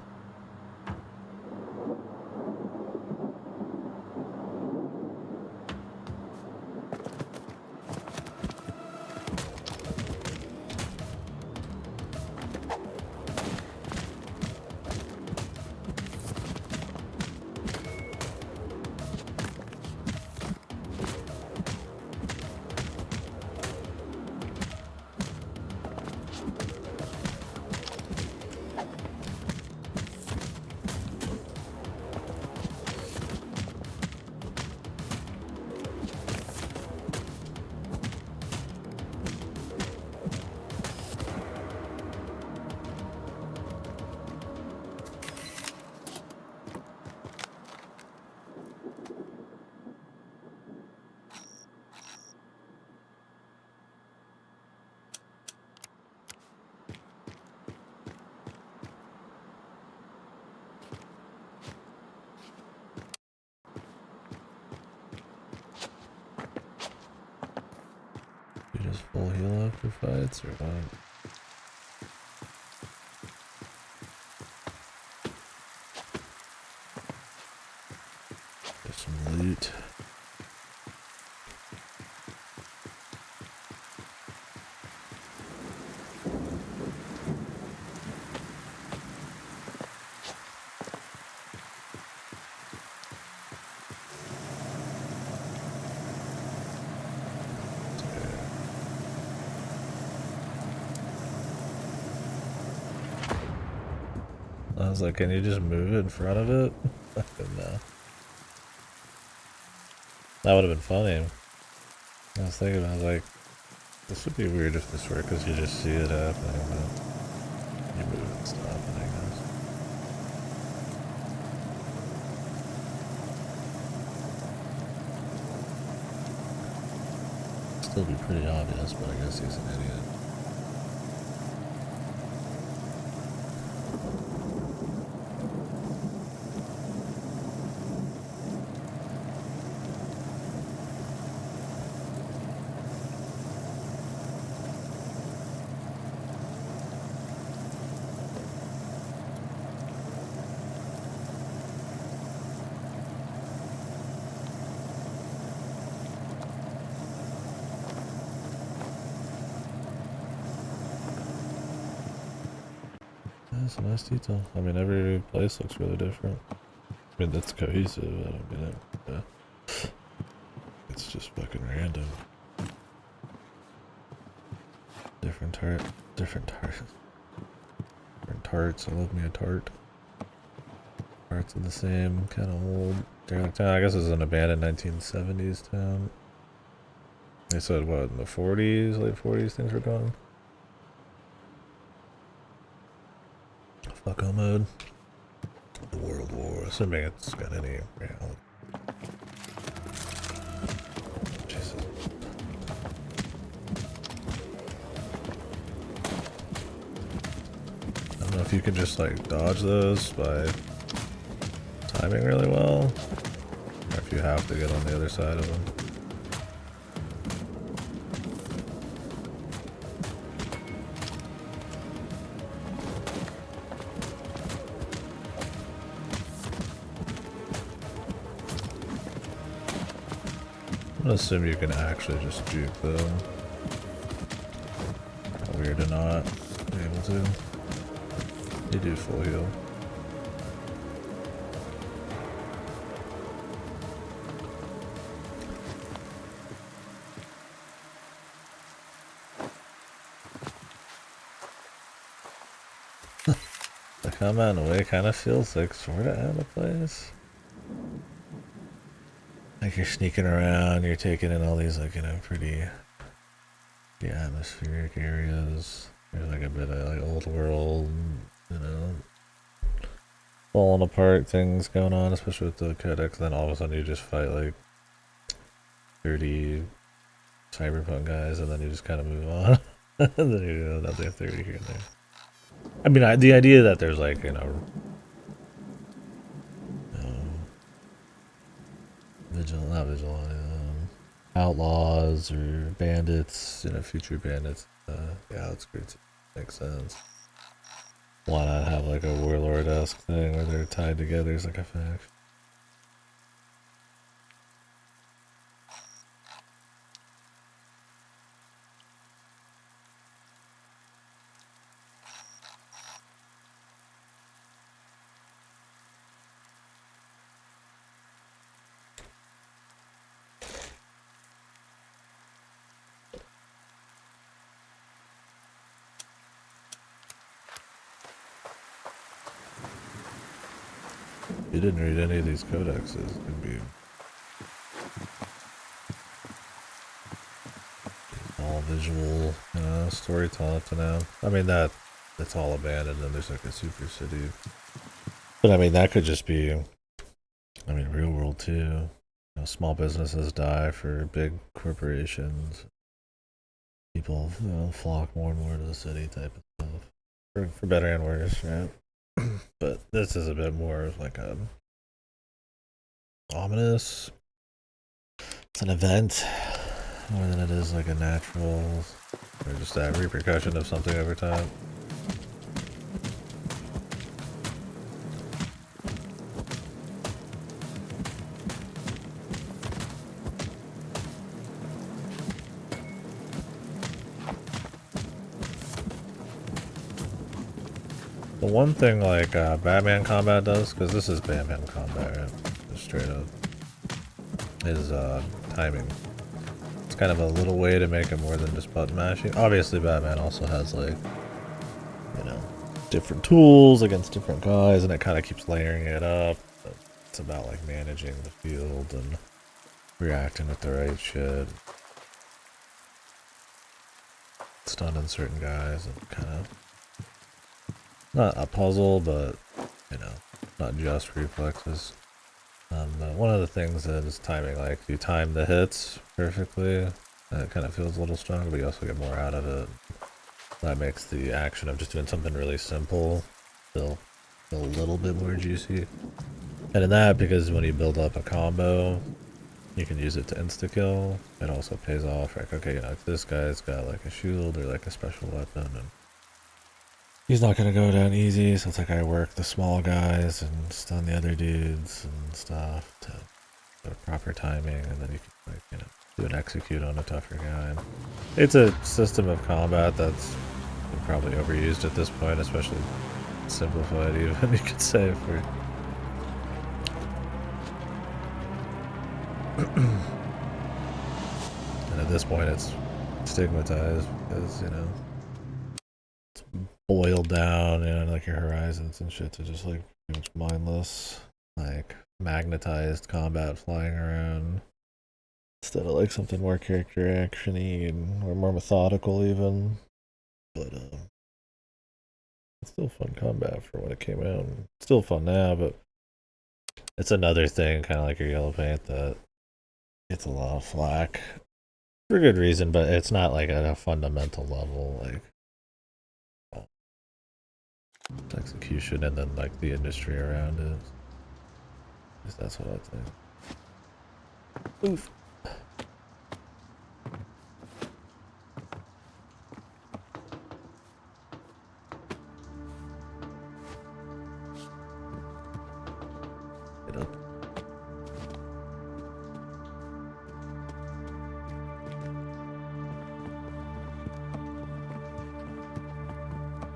You just full heal after fights or what? Sweet. I was like, can you just move in front of it? No. That would have been funny. I was thinking, I was like, this would be weird if this were because you just see it happening, but you move and stop it, I guess. Still be pretty obvious, but I guess he's an idiot. That's a nice detail. I mean, every place looks really different. I mean, that's cohesive. I don't mean it. Yeah. It's just fucking random. Different tarts. Different tarts. I love me a tart. Parts of the same, kind of old. Town. I guess it was an abandoned 1970s town. They said what, in the 40s, late 40s, things were gone. Fucko mode. The World War, assuming it's got any reality. Jesus. I don't know if you can just like dodge those by timing really well, or if you have to get on the other side of them. I'm gonna assume you can actually just juke them. Weird to not be able to. You do full heal. The combat in a way kind of feels like sort of out of place. Like you're sneaking around, you're taking in all these like, you know, pretty atmospheric areas. There's like a bit of like old world, you know, falling apart things going on, especially with the codex. Then all of a sudden you just fight like 30 cyberpunk guys, and then you just kind of move on. And then you do another 30 here and there. I mean, the idea that there's like, you know, outlaws or bandits, you know, future bandits. Yeah, it's great. Makes sense. Why not have like a warlord-esque thing where they're tied together as like a faction? You didn't read any of these codexes, it could be all visual, you know, storytelling up to now. I mean, that's all abandoned and there's like a super city. But I mean, that could just be, I mean, real world too. You know, small businesses die for big corporations. People, you know, flock more and more to the city type of stuff. For better and worse, right? But this is a bit more of like a ominous. It's an event more than it is like a natural or just that repercussion of something over time. The one thing like Batman combat does, because this is Batman combat, right? Just straight up, is timing. It's kind of a little way to make it more than just button mashing. Obviously Batman also has like, you know, different tools against different guys, and it kind of keeps layering it up. But it's about like managing the field and reacting with the right shit. Stunning certain guys and kind of not a puzzle, but you know, not just reflexes. But one of the things is timing. Like you time the hits perfectly, and it kind of feels a little stronger, but you also get more out of it. That makes the action of just doing something really simple feel a little bit more juicy. And in that, because when you build up a combo, you can use it to insta-kill. It also pays off. Like, okay, you know, if this guy's got like a shield or like a special weapon, and he's not gonna go down easy, so it's like I work the small guys and stun the other dudes and stuff to proper timing, and then you can like, you know, do an execute on a tougher guy. And it's a system of combat that's probably overused at this point, especially simplified even, you could say, for and at this point it's stigmatized because, you know, it's boiled down, you know, like your horizons and shit to just like pretty much mindless, like magnetized combat flying around instead of like something more character actiony and or more methodical even. But it's still fun combat for when it came out. It's still fun now, but it's another thing, kind of like your yellow paint, that gets a lot of flack for good reason, but it's not like at a fundamental level, like execution and then like the industry around it. At least that's what I think. Oof. Get up.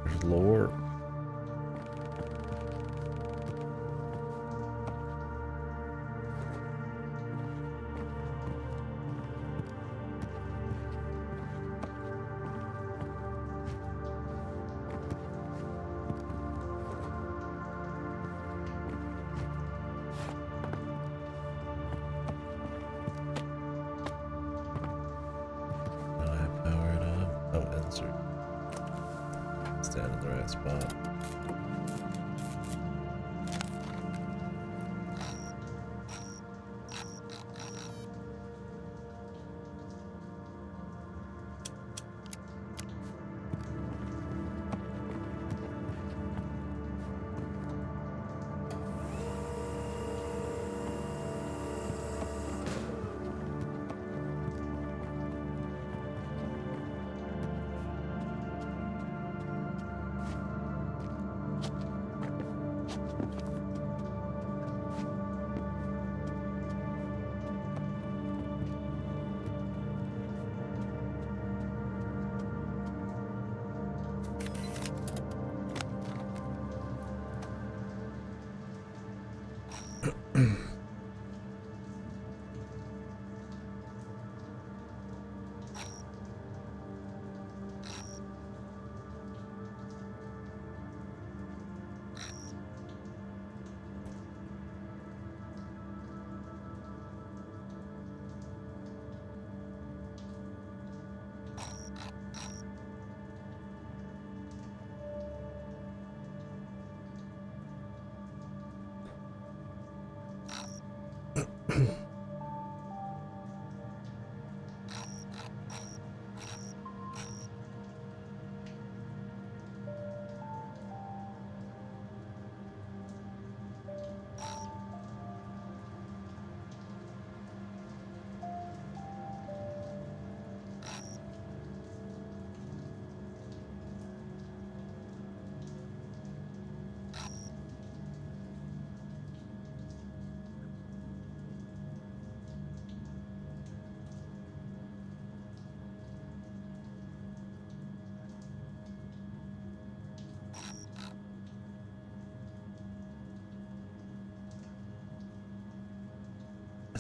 There's lore. Stand in the right spot.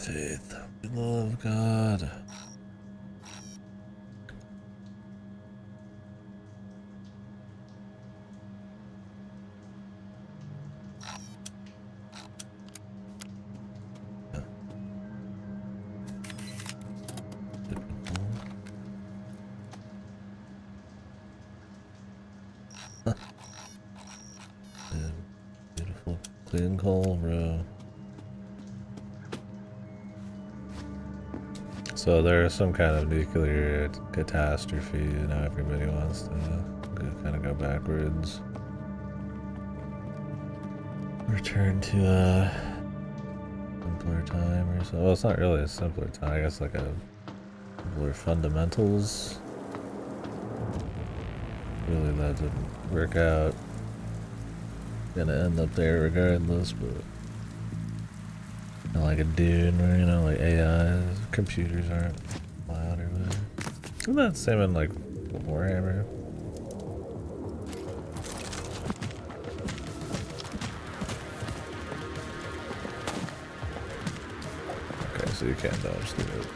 faith. We love God. Beautiful clean coal, bro. So there's some kind of nuclear catastrophe, and now everybody wants to kind of go backwards. Return to a simpler time or so. Well, it's not really a simpler time. I guess like a simpler fundamentals. Really, that didn't work out. Gonna end up there regardless, but like a Dune where, you know, like AI computers aren't loud or whatever. Isn't that the same in like Warhammer? Okay, so you can't dodge through it.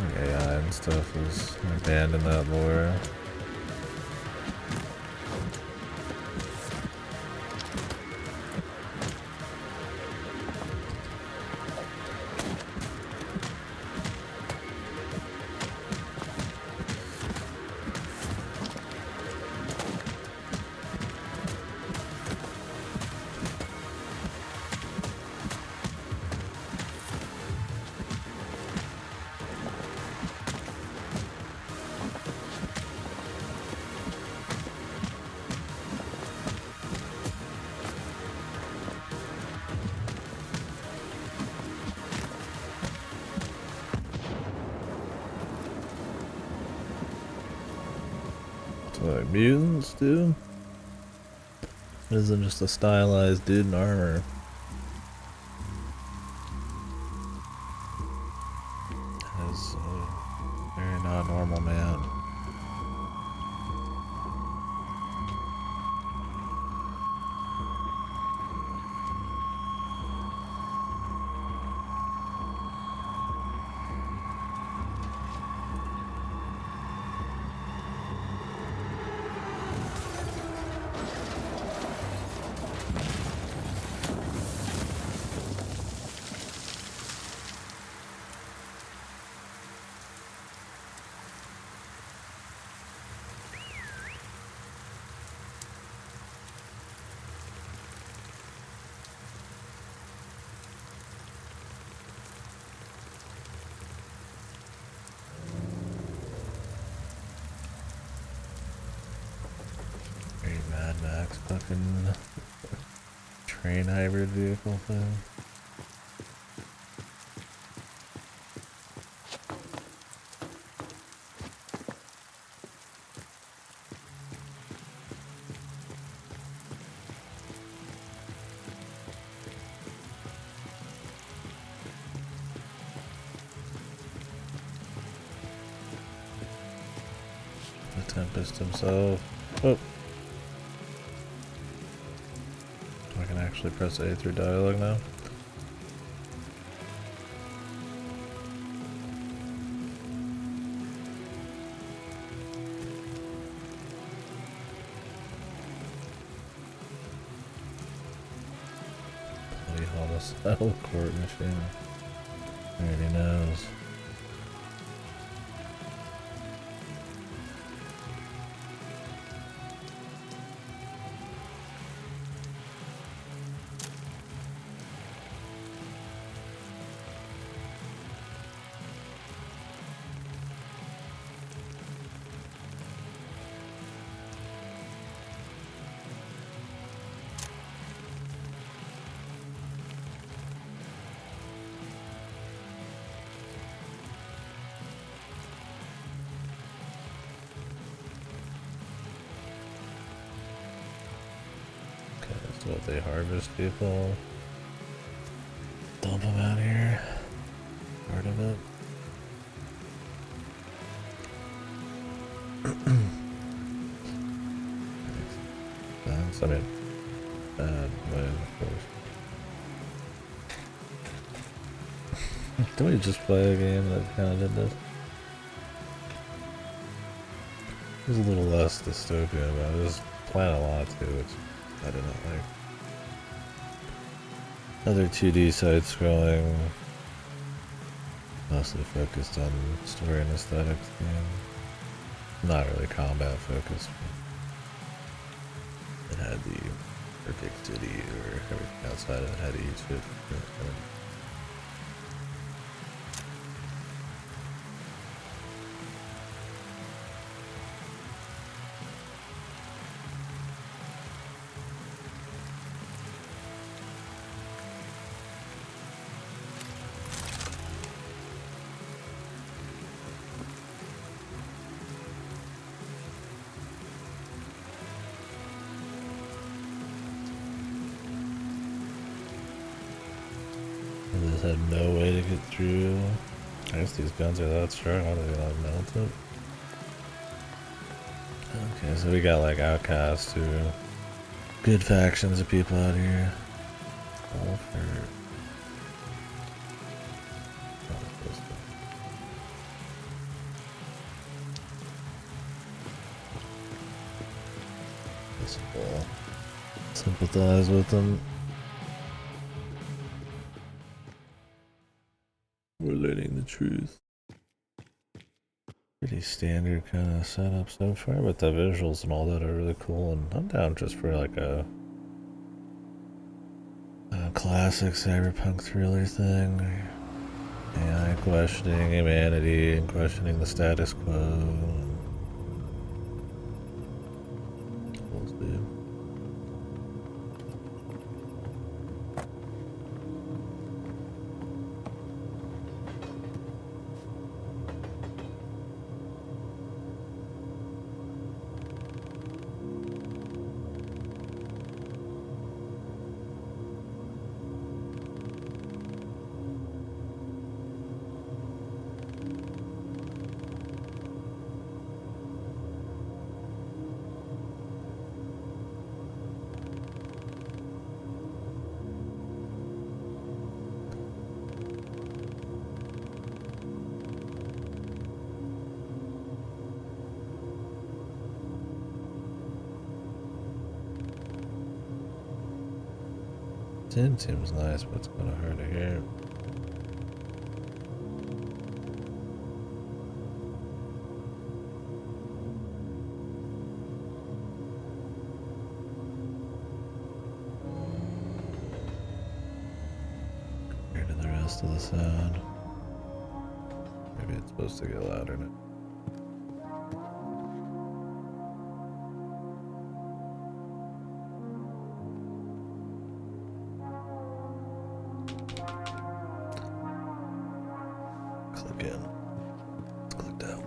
Like AI and stuff is banned in that lore. Like mutants do? It isn't just a stylized dude in armor. As a very non-normal man. Mad Max fucking train hybrid vehicle thing. The Tempest himself. Oh. I can actually press A through dialogue now. Bloody homicidal court machine. Already knows. What, they harvest people, dump them out here, part of it. sense. I mean, bad way, of course. Did we just play a game that kind of did this? It was a little less dystopian, but it was playing a lot too, which I did not like. Another 2D side-scrolling, mostly focused on story and aesthetics game. Not really combat focused, but it had the perfect city or everything outside of it had each fit. This had no way to get through. I guess these guns are that strong, how do they not melt it? Okay, so we got like outcasts too. Good factions of people out here. All for... Sympathize with them. We're learning the truth. Pretty standard kind of setup so far, but the visuals and all that are really cool, and I'm down just for like a classic cyberpunk thriller thing. AI questioning humanity and questioning the status quo. We'll see. Tin seems nice, but it's kind of hard to hear. Compared to the rest of the sound. Maybe it's supposed to get louder now. Click in. Let's click down.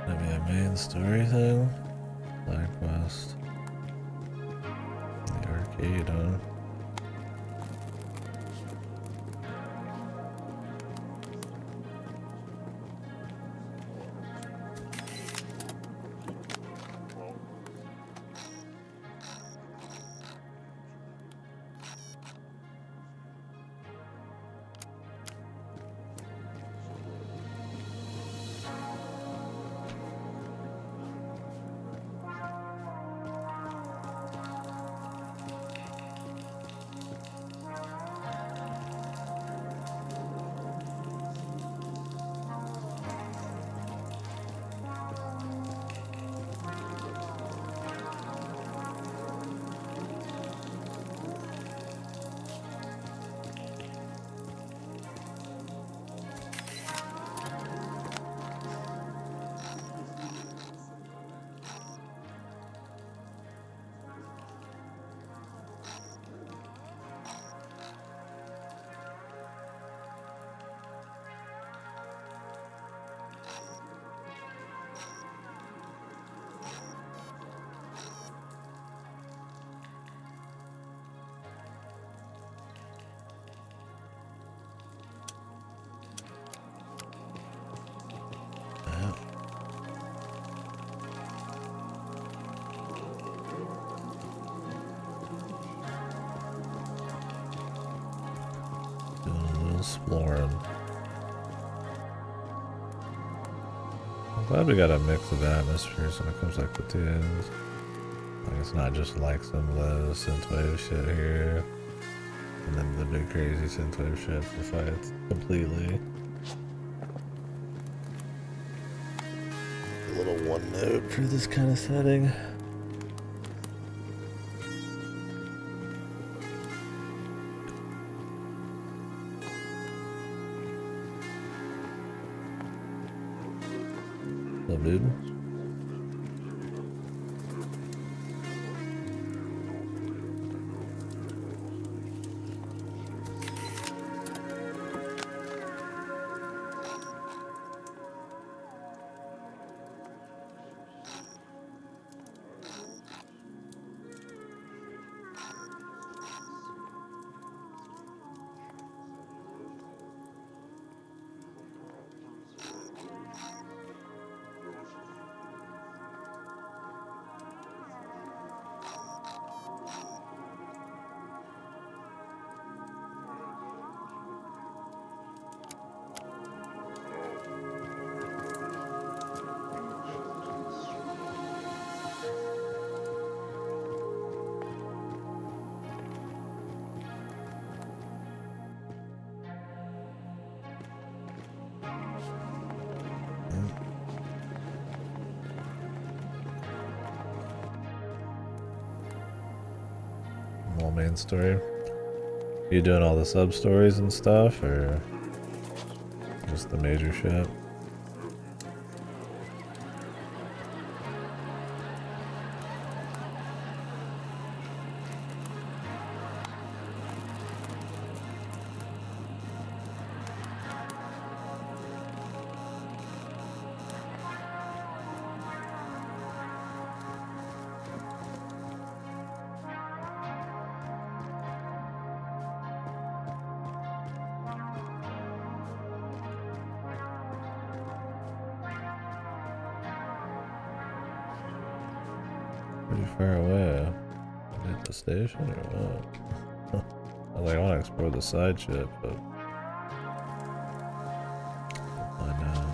Maybe a main story thing? Side quest. The arcade, huh? exploring. I'm glad we got a mix of atmospheres when it comes to like platoons. Like it's not just like some low synthwave shit here, and then the big crazy synthwave shit for fights completely. A little one note for this kind of setting. What's up, dude? Whole main story. You doing all the sub stories and stuff, or just the major shit? Pretty far away. At the station or what? I was like, I want to explore the side shit, but I know.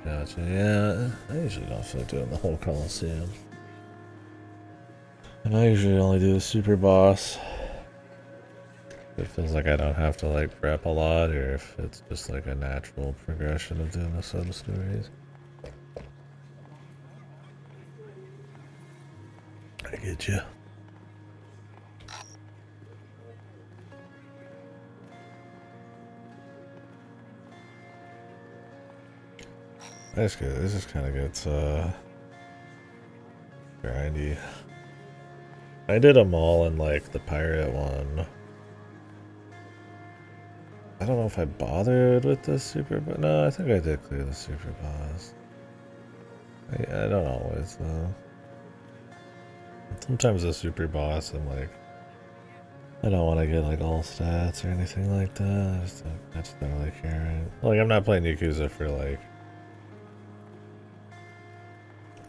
Gotcha. Yeah, I usually don't feel like doing the whole Coliseum. And I usually only do the super boss. It feels like I don't have to like prep a lot, or if it's just like a natural progression of doing the sub stories. I get you. That's good. This just kind of gets grindy. I did them all in like the pirate one. I don't know if I bothered with the super, but no, I think I did clear the super boss. I don't always though. Sometimes the super boss, I'm like, I don't want to get like all stats or anything like that. I just don't really care. Like I'm not playing Yakuza for like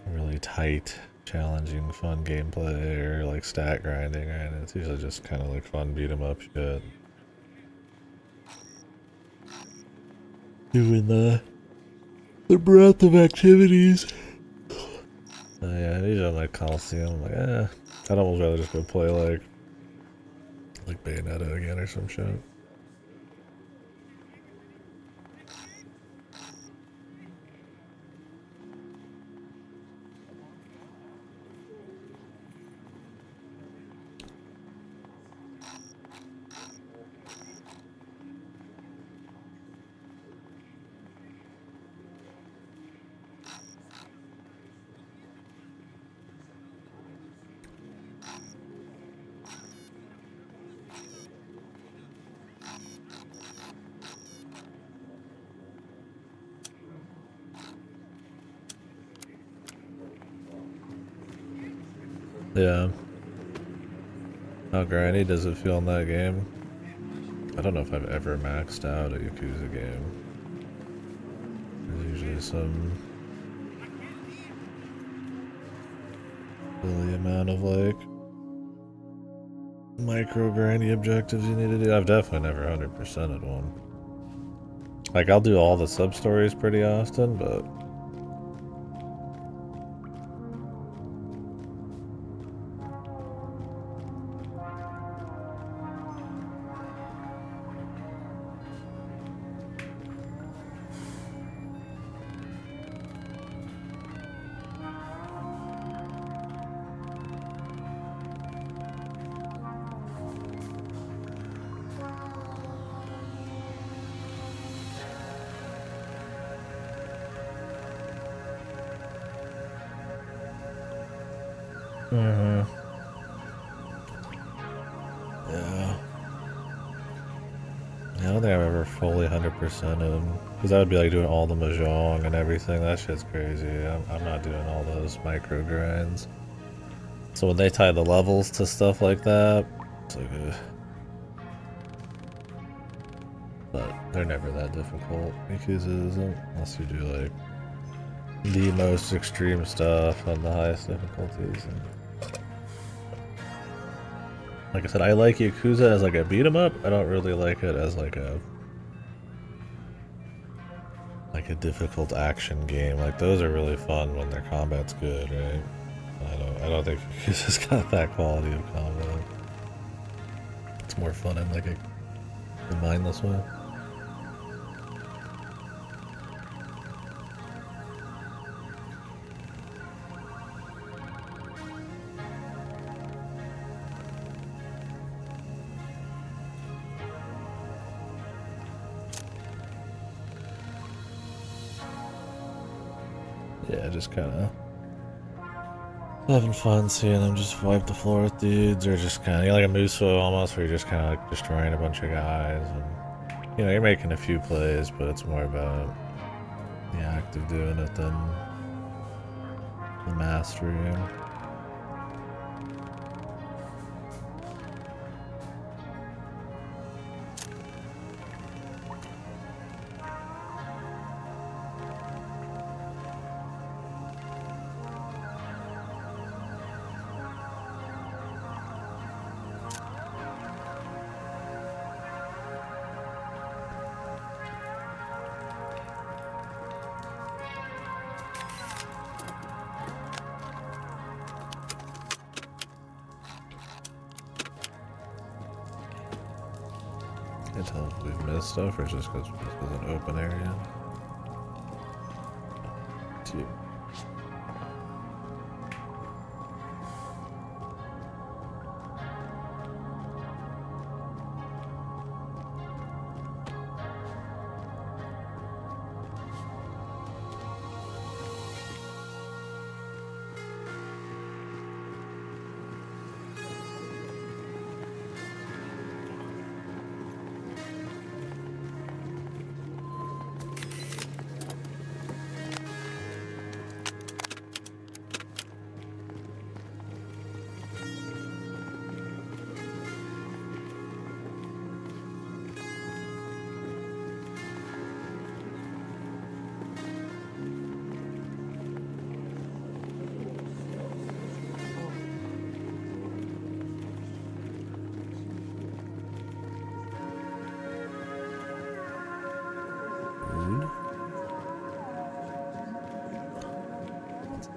really tight, challenging, fun gameplay or like stat grinding, right? It's usually just kind of like fun beat 'em up shit. Doing the breadth of activities. Yeah, usually I'm like Coliseum. I'm like, I'd almost rather just go play like Bayonetta again or some shit. Yeah. How grindy does it feel in that game? I don't know if I've ever maxed out a Yakuza game. There's usually some silly amount of like micro grindy objectives you need to do. I've definitely never 100%ed one. Like I'll do all the sub stories pretty often, but yeah. I don't think I've ever fully 100%ed them. Because that would be like doing all the mahjong and everything. That shit's crazy. I'm not doing all those micro grinds. So when they tie the levels to stuff like that, it's like, ugh. But they're never that difficult. Yakuza isn't, unless you do like the most extreme stuff on the highest difficulties. And like I said, I like Yakuza as like a beat 'em up. I don't really like it as like a difficult action game. Like those are really fun when their combat's good, right? I don't think Yakuza's got that quality of combat. It's more fun in like a mindless way. Yeah, just kind of having fun seeing them just wipe the floor with dudes, or just kind of like a Muso almost, where you're just kind of like destroying a bunch of guys, and you're making a few plays, but it's more about the act of doing it than the mastery. Can't tell if we've missed stuff or just because this was an open area. Two.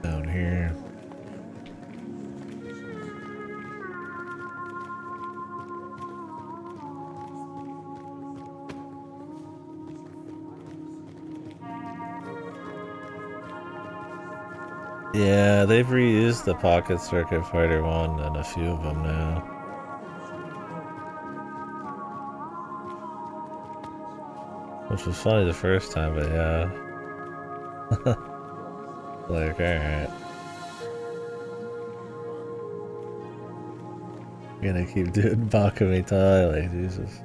Down here. Yeah, they've reused the Pocket Circuit Fighter 1 and a few of them now. Which was funny the first time, but yeah. Like, alright. Gonna keep doing Bakami Tai, like, Jesus.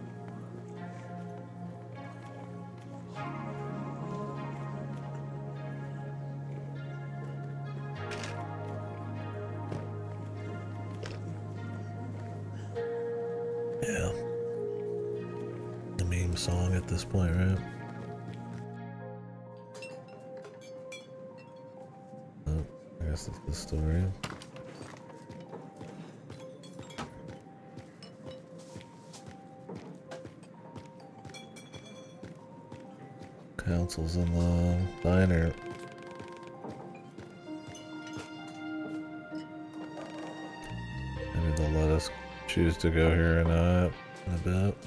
song at this point, right? Oh, I guess that's the story. Council's in the diner. Maybe they'll let us choose to go here or not in a bit.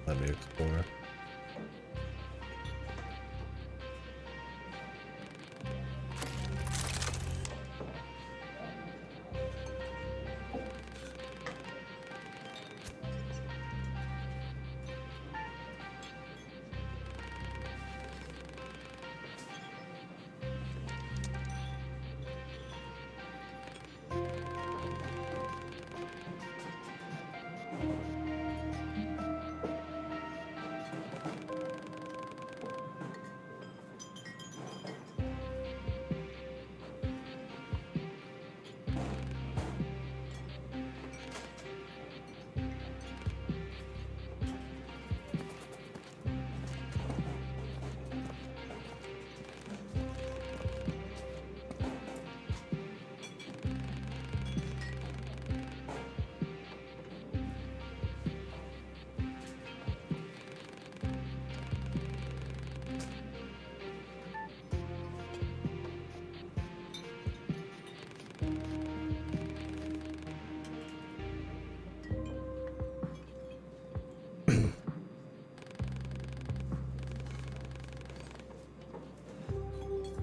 Let me explore.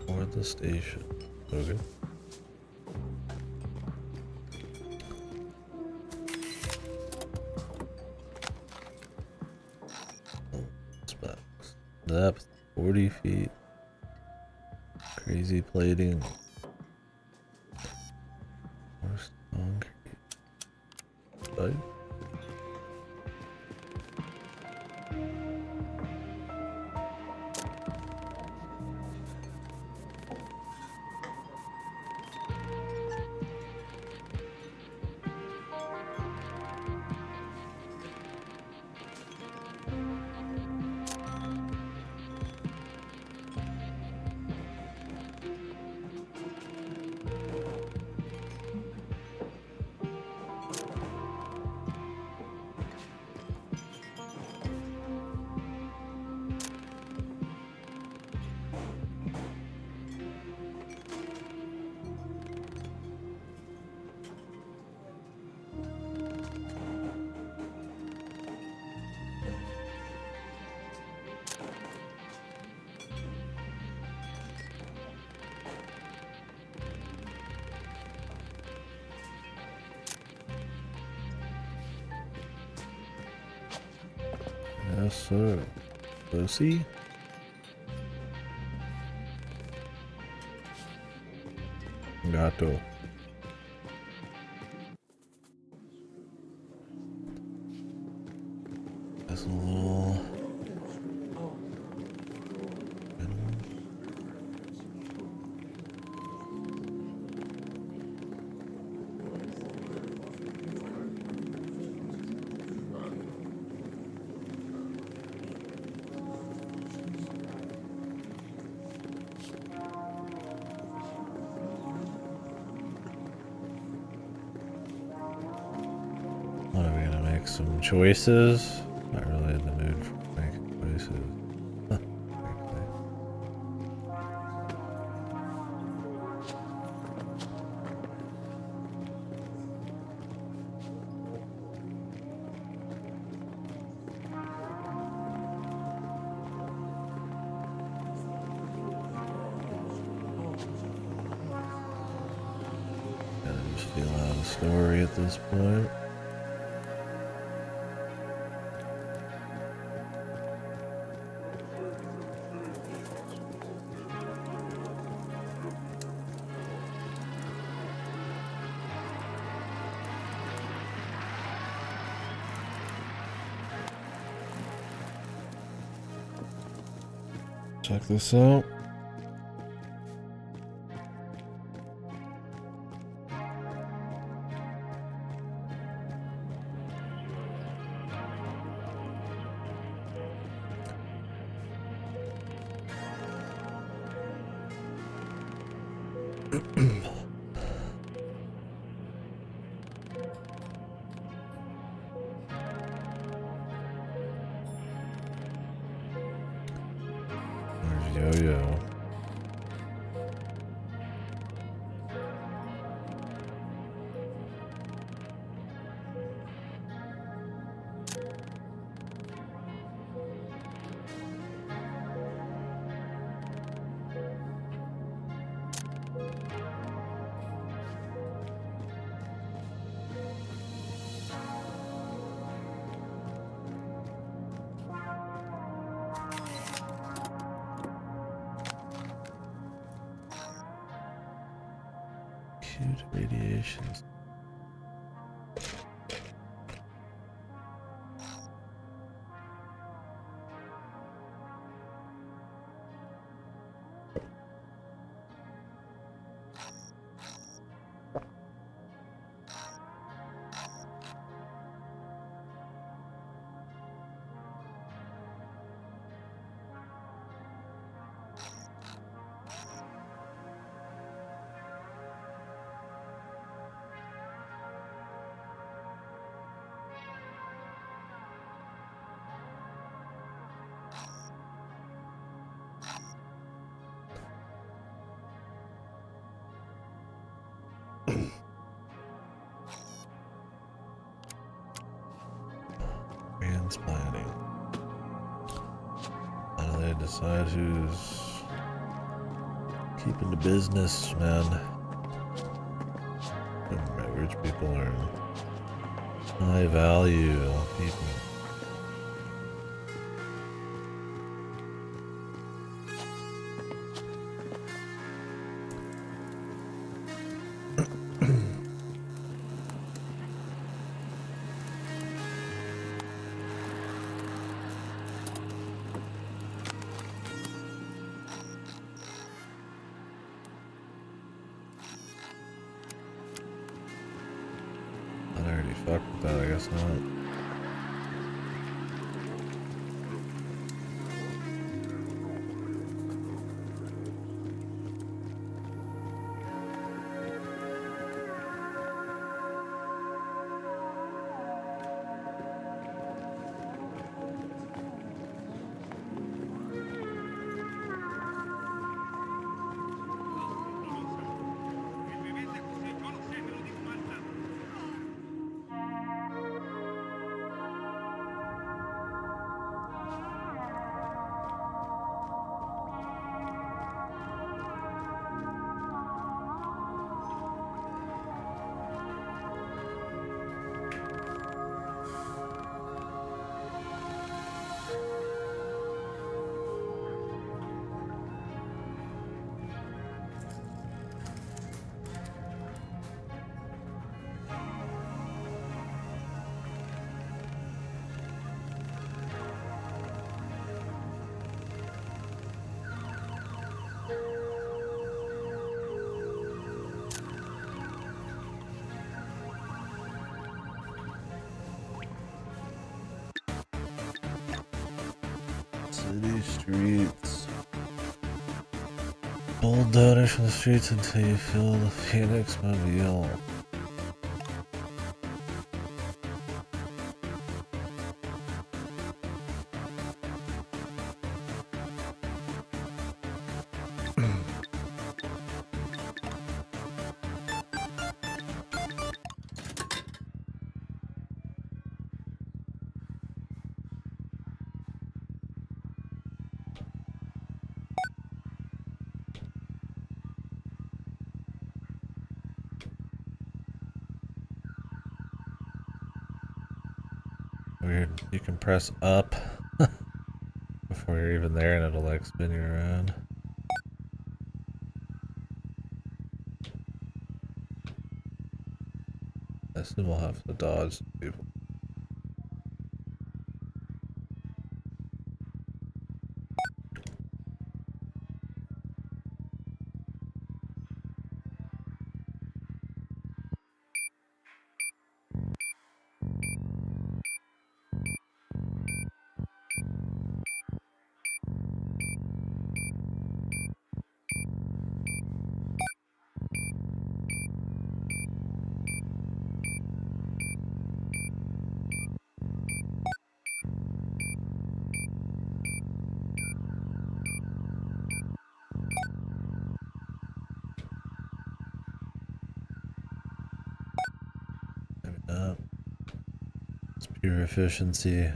Or the station. Okay. Specs. Depth 40 feet. Crazy plating. Forced concrete. Right? Yes, sir. Lucy? Gato. That's a little... What are we gonna make some choices? Not really in the mood for making choices. Huh, actually. Gotta just feel out a story at this point. Check this out. There's Yo-Yo. Acute radiations. Transplanting. Finally, decide who's keeping the business, man. Rich people are high value people. I already fucked with that, I guess not. City streets. Bold donors from the streets until you fill the Phoenix Mobile. Weird. You can press up before you're even there and it'll like spin you around. I assume we'll have to dodge people. It's pure efficiency.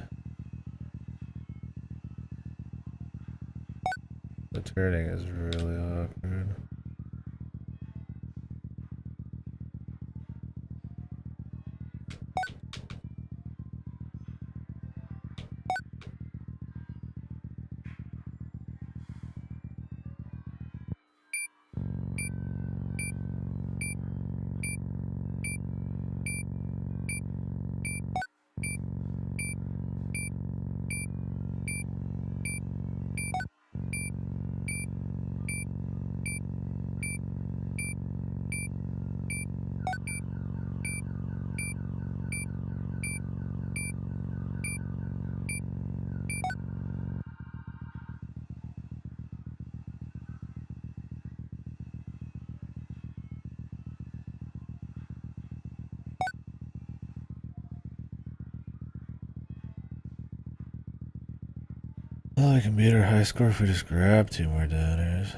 The turning is really awkward. Well, I can beat our high score if we just grab 2 more downers.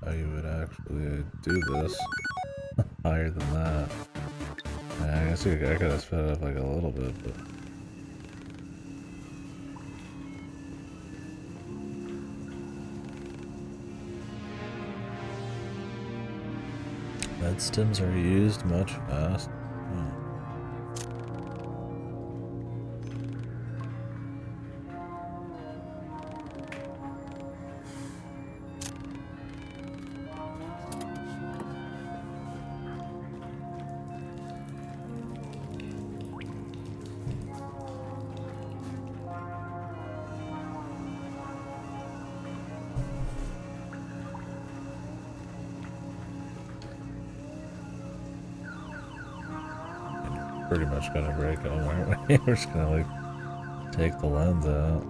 Oh, you would actually do this higher than that. Yeah, I guess I could have sped it up like a little bit, but med stims are used much faster. Pretty much gonna break them, aren't we? We're just gonna like take the lens out.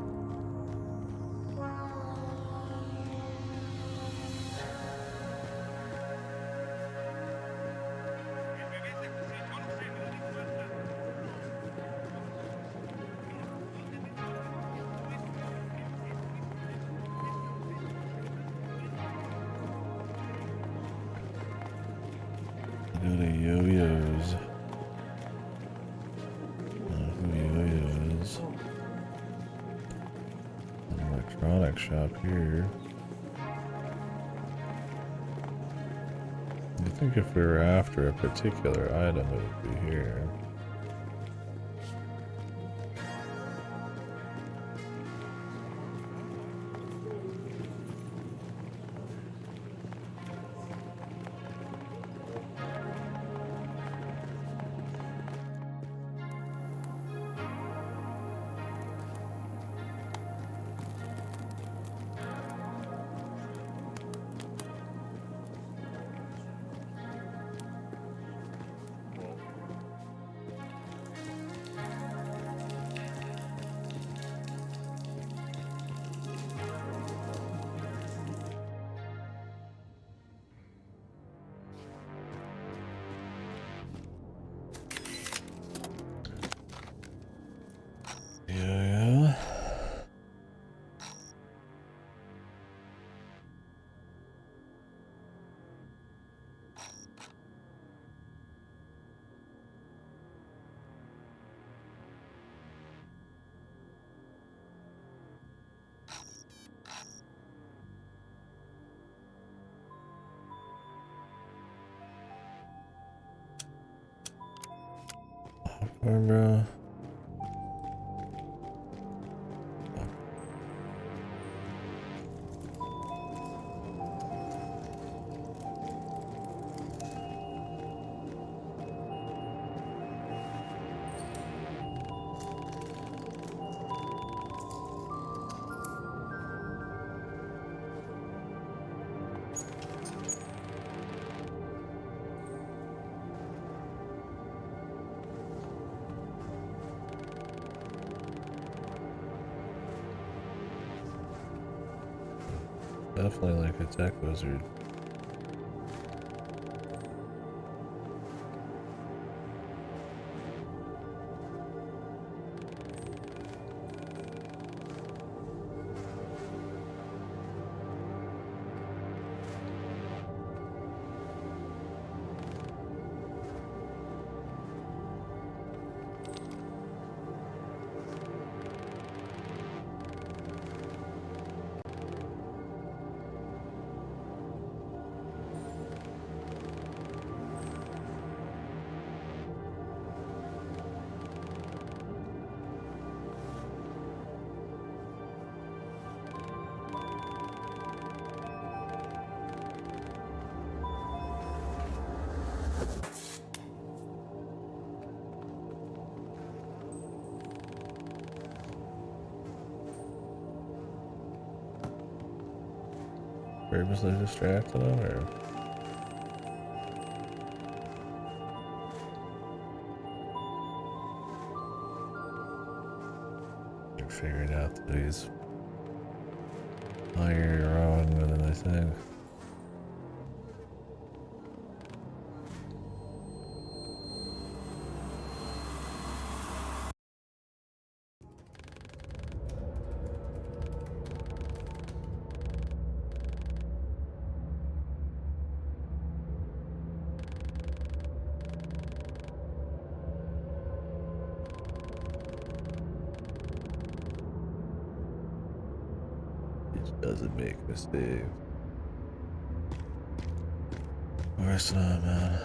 Go to yo-yos. Yo-yos. An electronics shop here. I think if we were after a particular item, it would be here. Yeah. Popcorn, bro. Definitely like a tech wizard. Purposely distracted him, or? You're figuring out that he's higher wrong than I think. Doesn't make mistakes. Of course not, man.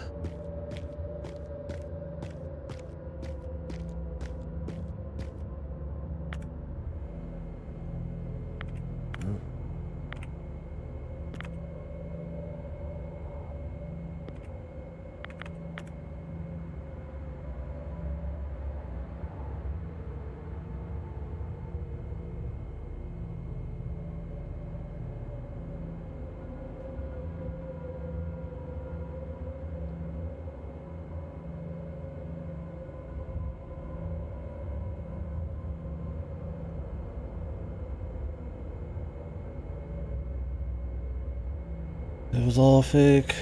It was all fake.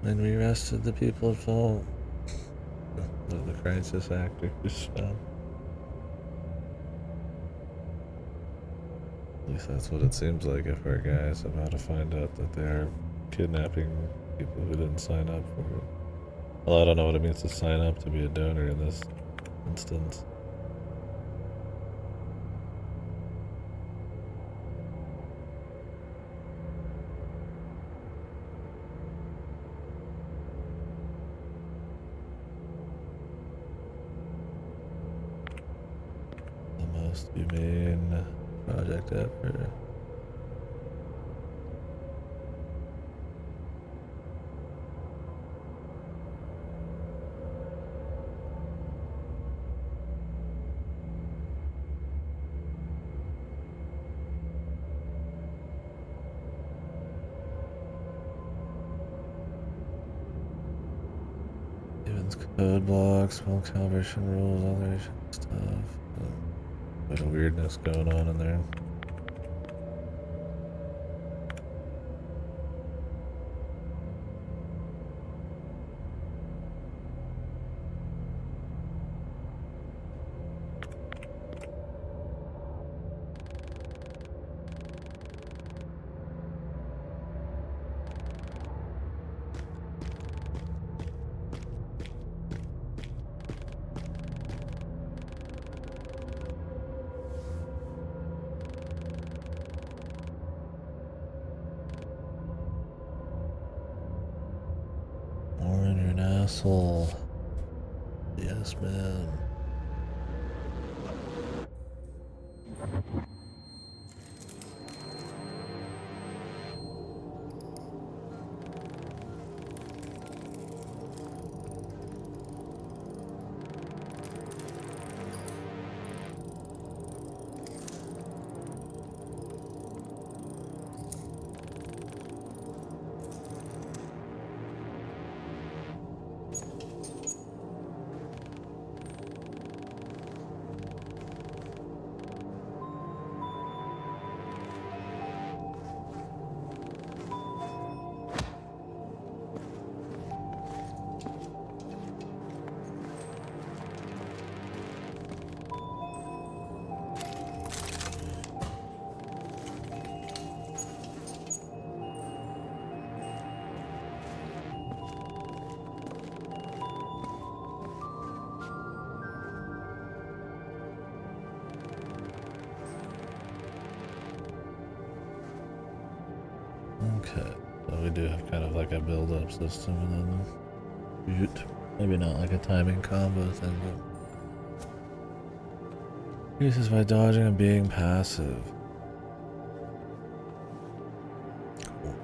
Then we arrested the people at fault. The crisis actors. At least that's what it seems like if our guys about to find out that they're kidnapping people who didn't sign up for it. Well, I don't know what it means to sign up to be a donor in this instance. The most humane project ever. Code blocks, small calibration rules, other stuff. A bit of weirdness going on in there. Warren, you're an asshole. Yes, man. Okay, so we do have kind of like a build-up system and then shoot. Maybe not like a timing combo thing, but uses by dodging and being passive. Cool.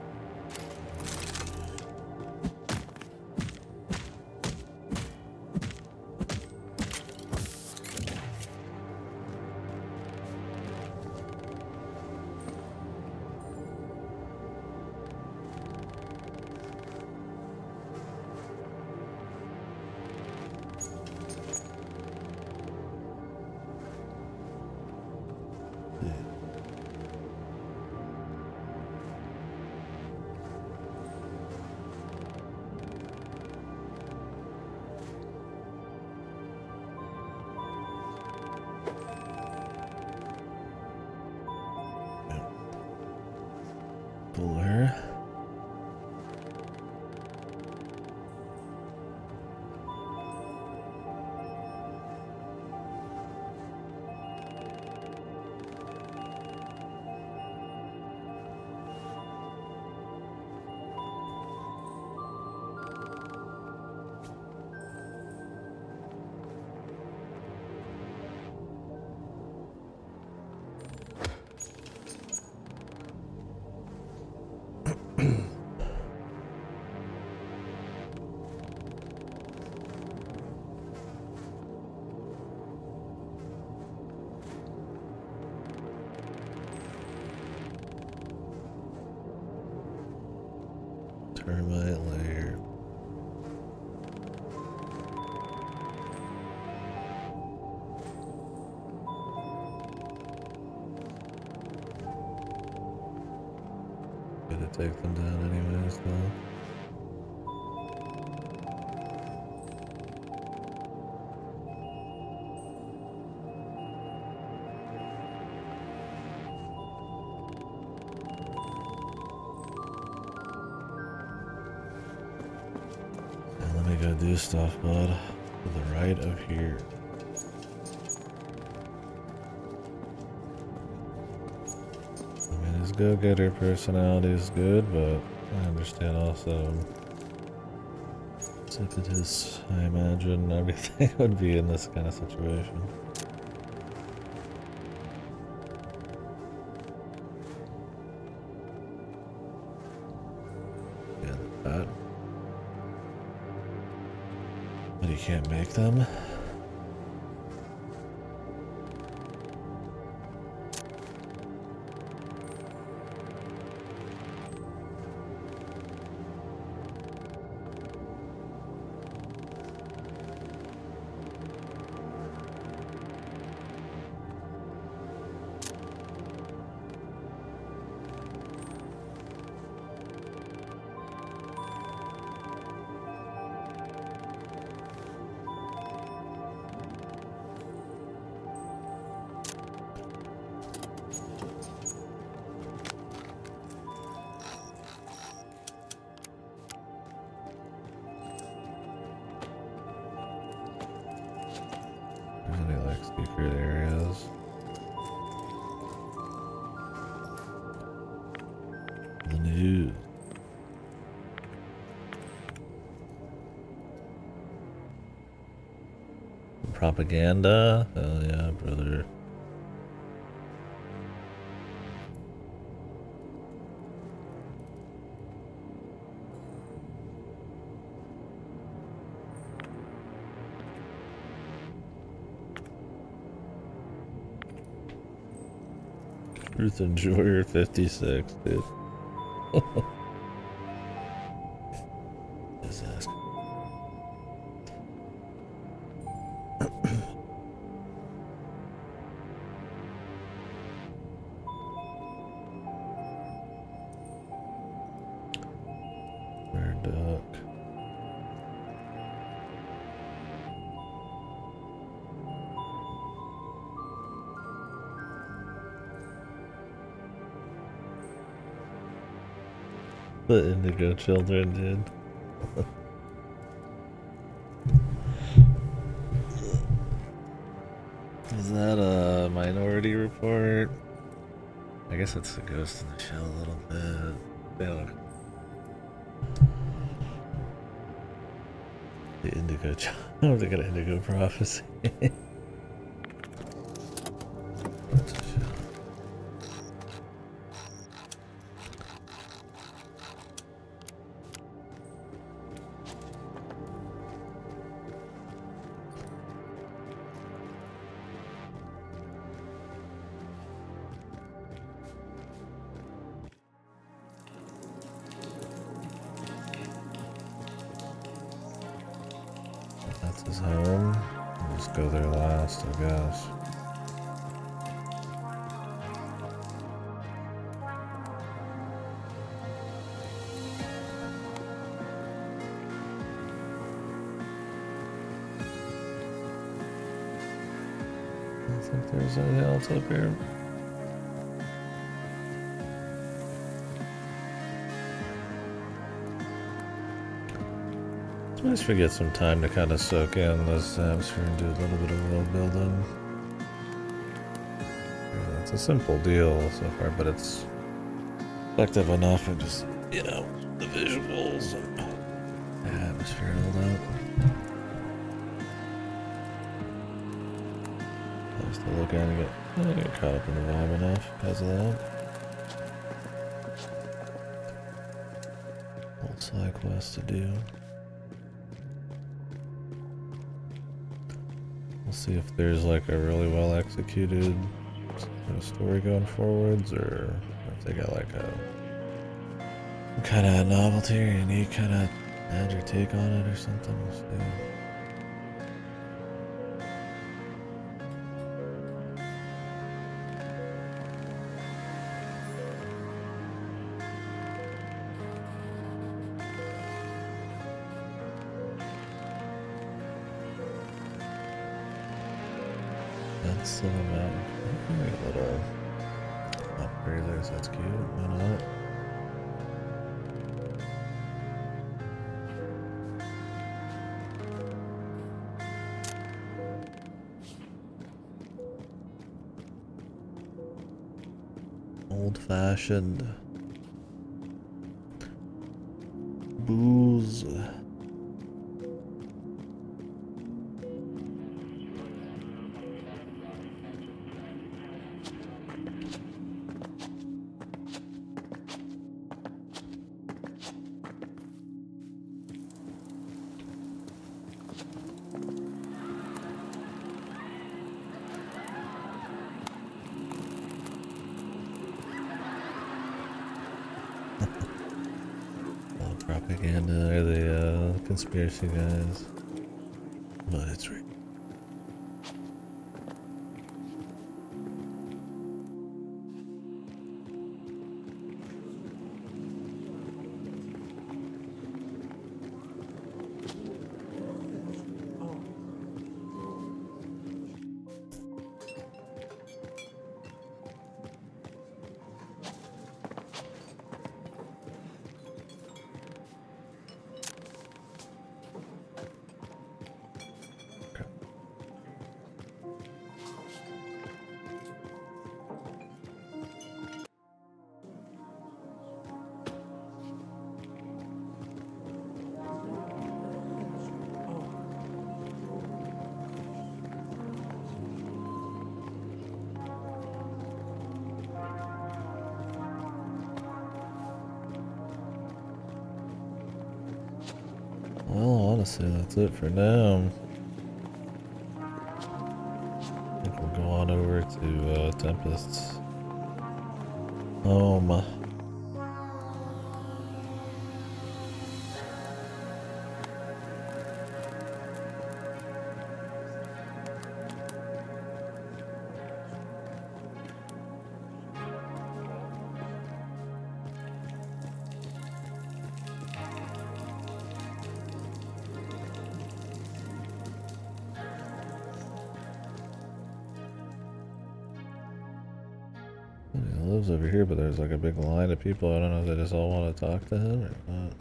Puller. Termite layer. Gonna take them down anyways, though. Let me go do stuff, bud. To the right of here. I mean, his go-getter personality is good, but I understand also his, I imagine everything would be in this kind of situation. Yeah, that. But you can't make them. Any like secret areas? The news. Propaganda? Hell yeah, brother. Truth Enjoyer 56, dude. Just ask. Bird duck. The indigo children, dude. Is that a Minority Report? I guess it's a Ghost in the Shell a little bit. The indigo child. Oh, they got an indigo prophecy. That's his home. I'll just go there last, I guess. I don't think there's anything else up here. It's nice if we get some time to kind of soak in this atmosphere and do a little bit of world building. Yeah, it's a simple deal so far, but it's effective enough and just, you know, the visuals and the atmosphere and all that. Nice to look at and get caught up in the vibe enough because of that. Old side quest to do. We'll see if there's like a really well executed story going forwards, or if they got like a kind of novelty or unique kind of add your take on it or something. We'll see. That's the mountain. Maybe a little upgraders, that's cute. Why not? Old-fashioned booze. Propaganda or the conspiracy guys, but it's real. Well, honestly, that's it for now. I think we'll go on over to Tempest's home. He lives over here, but there's like a big line of people. I don't know if they just all want to talk to him or not.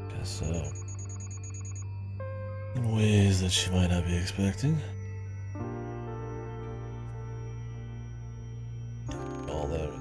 Guess so. In ways that she might not be expecting. All that.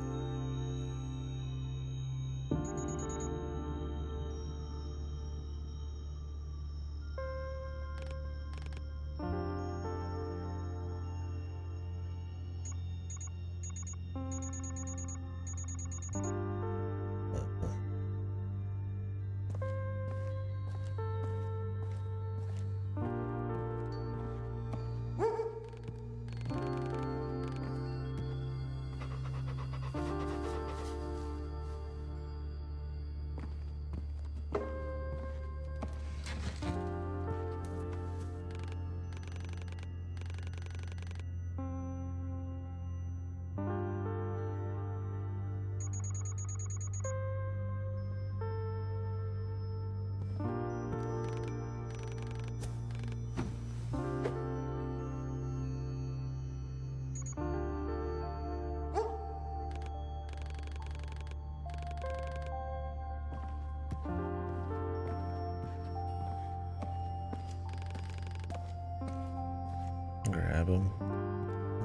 Grab him.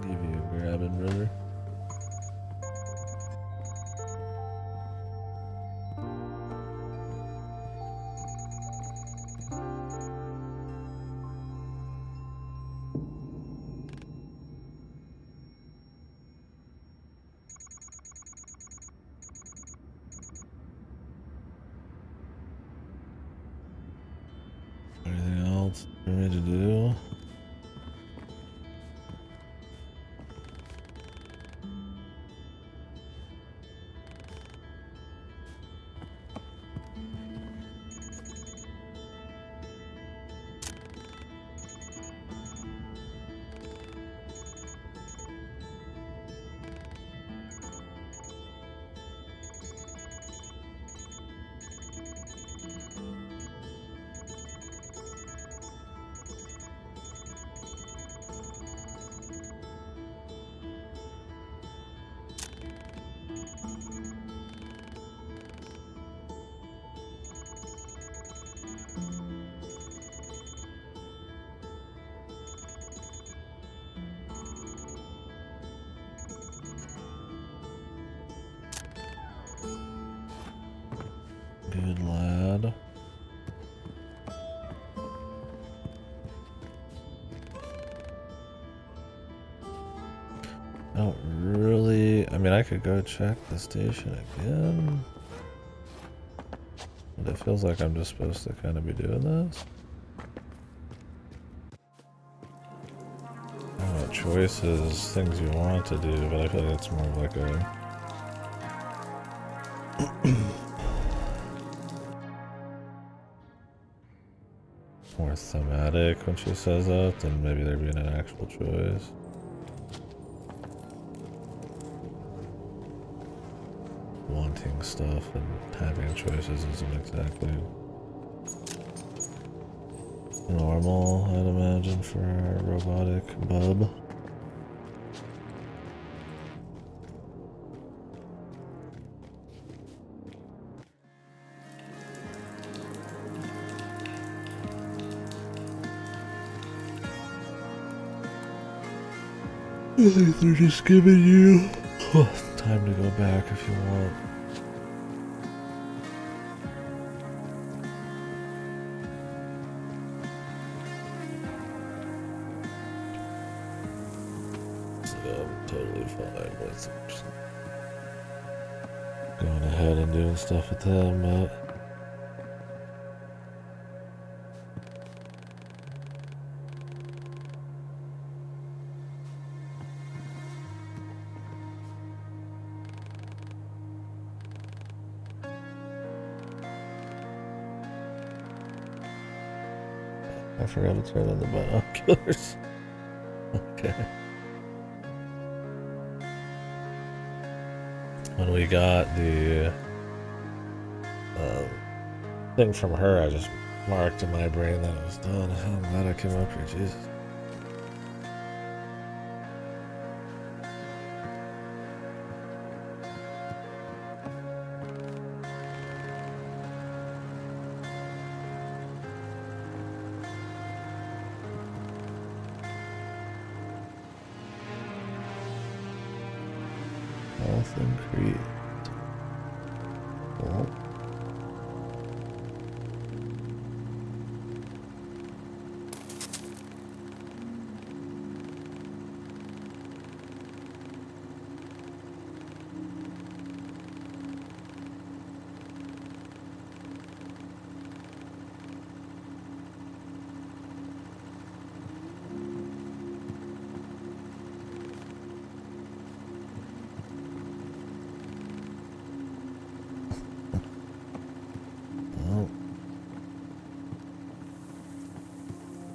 Give you a grabbing, brother. Anything else for me to do? Good lad. I don't really... I mean, I could go check the station again. But it feels like I'm just supposed to kind of be doing this. I don't know, choices, things you want to do, but I feel like it's more of like a... more thematic when she says that than maybe there being an actual choice. Wanting stuff and having choices isn't exactly normal, I'd imagine, for a robotic bub. I think they're just giving you time to go back if you want. So I'm totally fine with just going ahead and doing stuff with them, but I forgot to turn on the binoculars. Okay. When we got the thing from her, I just marked in my brain that it was done. I'm glad I came up here, Jesus. Health increase. Cool.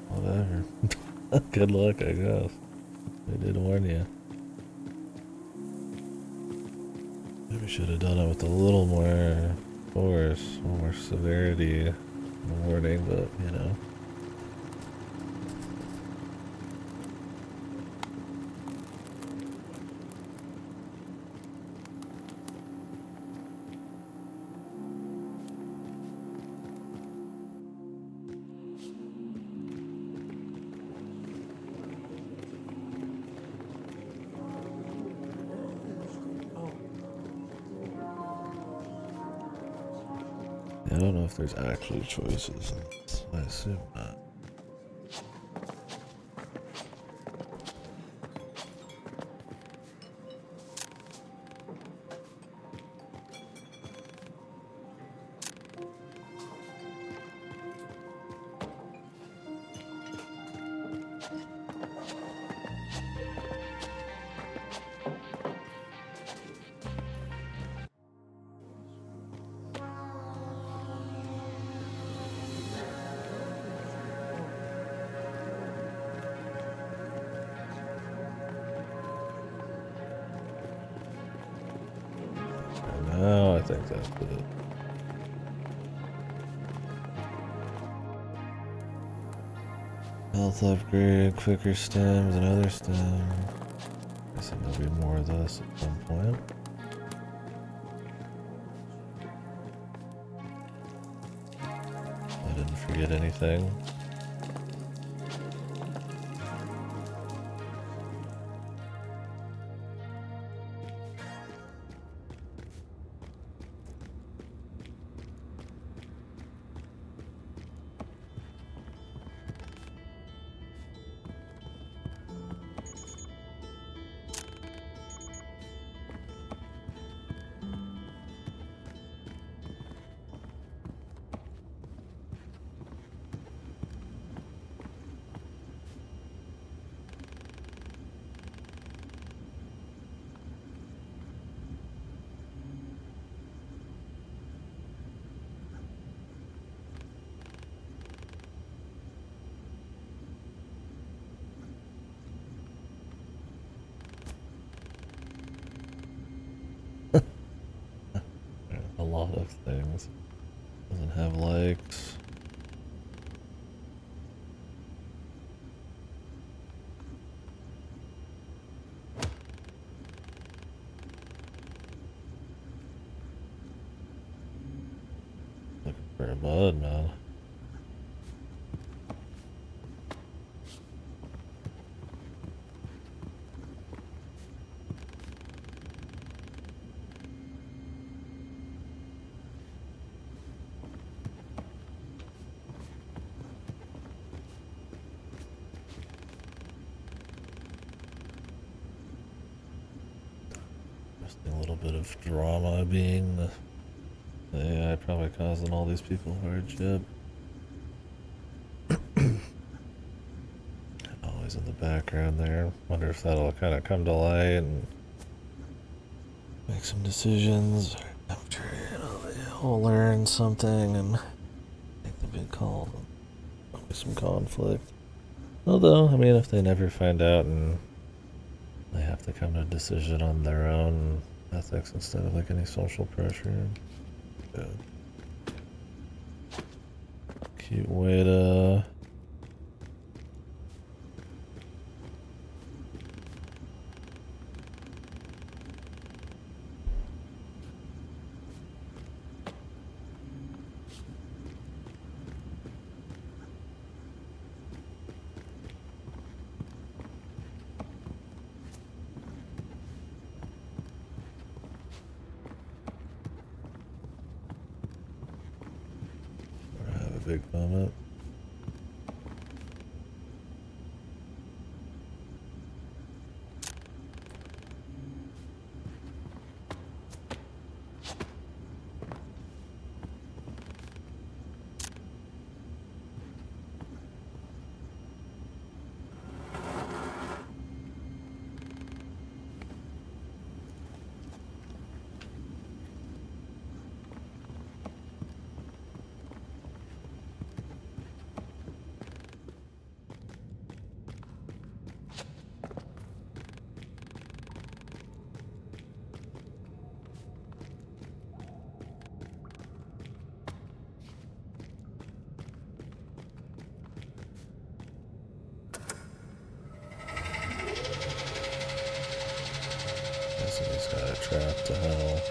Whatever. Good luck, I guess. They did warn you. Maybe should have done it with a little more force, a little more severity in the warning, but you know. I don't know if there's actually choices. I assume not. No, I think that's it. Health upgrade, quicker stems, another stem. Guessing there'll be more of this at some point. I didn't forget anything. A lot of things. Doesn't have likes. Looking for a bud, man. Just a little bit of drama being the AI probably causing all these people hardship. Always in the background there. Wonder if that'll kind of come to light and make some decisions. I'm sure we'll learn something and make the big call. There'll be some conflict. Although, I mean, if they never find out and they have to come to a decision on their own ethics instead of like any social pressure. Good. Cute way to big moment. He's got a trap to hell.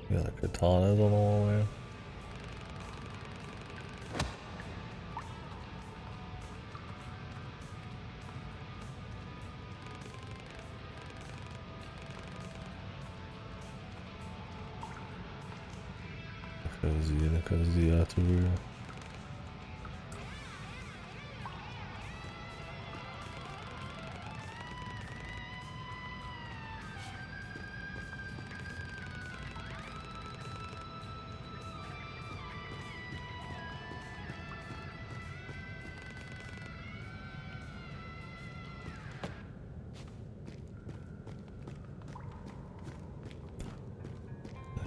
Yeah, the katanas on the wall there. Cozy Aturu.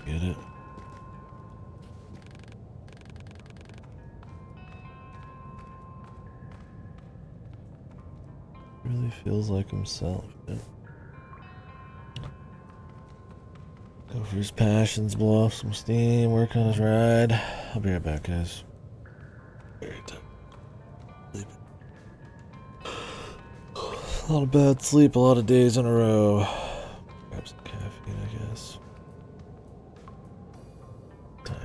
Get it? Really feels like himself. Yeah. Go for his passions, blow off some steam, work on his ride. I'll be right back, guys. Very tired. Sleeping. A lot of bad sleep, a lot of days in a row. Grab some caffeine, I guess. Time.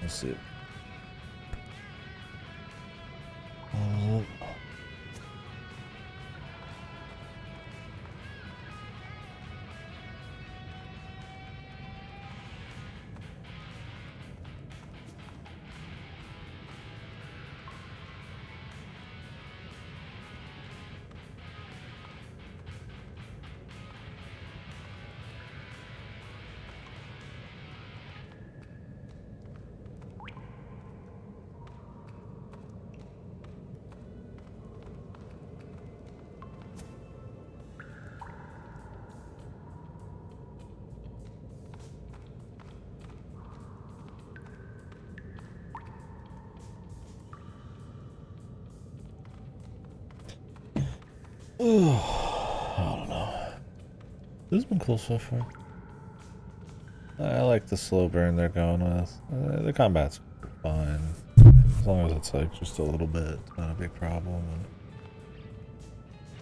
Let's see. I don't know. This has been cool so far. I like the slow burn they're going with. The combat's fine. As long as it's like just a little bit, it's not a big problem. And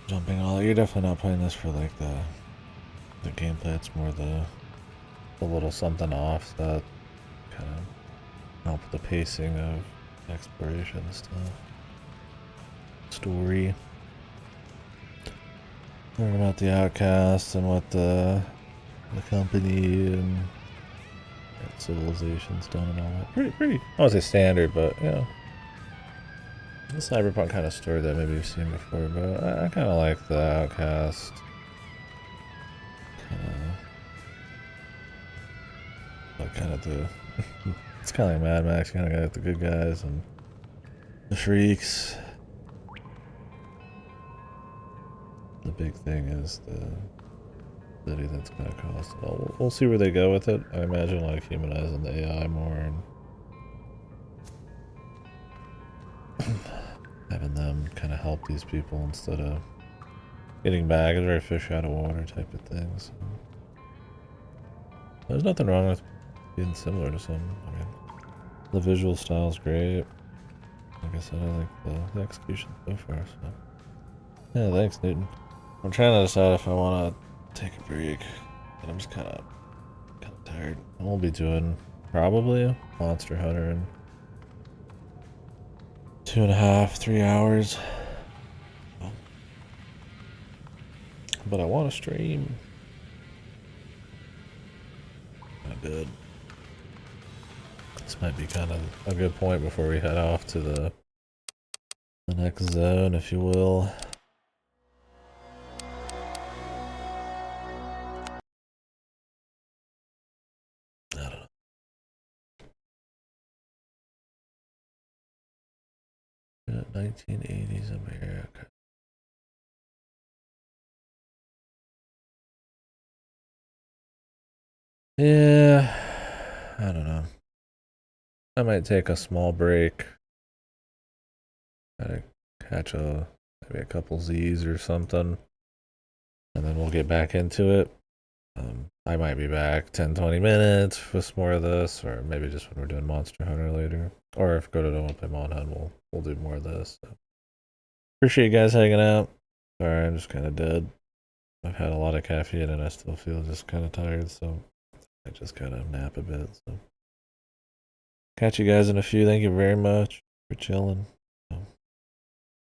jumping all, you're definitely not playing this for like the gameplay. It's more the little something off that kind of help with the pacing of exploration stuff. Story. Learn about the outcasts and what the company and civilization's done and all that. Pretty. I won't say standard, but you know, the cyberpunk kind of story that maybe you've seen before. But I kind of like the outcast. Kind of the. It's kind of like Mad Max. You kind of got the good guys and the freaks. The big thing is the city that's going to cost it all. We'll see where they go with it. I imagine like humanizing the AI more and having them kind of help these people instead of getting back. It's very fish out of water type of thing. So. There's nothing wrong with being similar to some. I mean, the visual style's great. Like I said, I like the execution so far. So yeah, thanks, Newton. I'm trying to decide if I want to take a break, and I'm just kind of tired. I won't be doing probably Monster Hunter in 2.5, 3 hours. But I want to stream. Kinda good. This might be kind of a good point before we head off to the next zone, if you will. I don't know. Yeah, 1980s America. Yeah, I don't know. I might take a small break. Gotta catch maybe a couple Z's or something. And then we'll get back into it. I might be back 10-20 minutes with some more of this, or maybe just when we're doing Monster Hunter later. Or if Goto don't want to play Mon Hunt, we'll do more of this. So. Appreciate you guys hanging out. Sorry, I'm just kind of dead. I've had a lot of caffeine and I still feel just kind of tired, so I just kind of nap a bit. So catch you guys in a few. Thank you very much for chilling.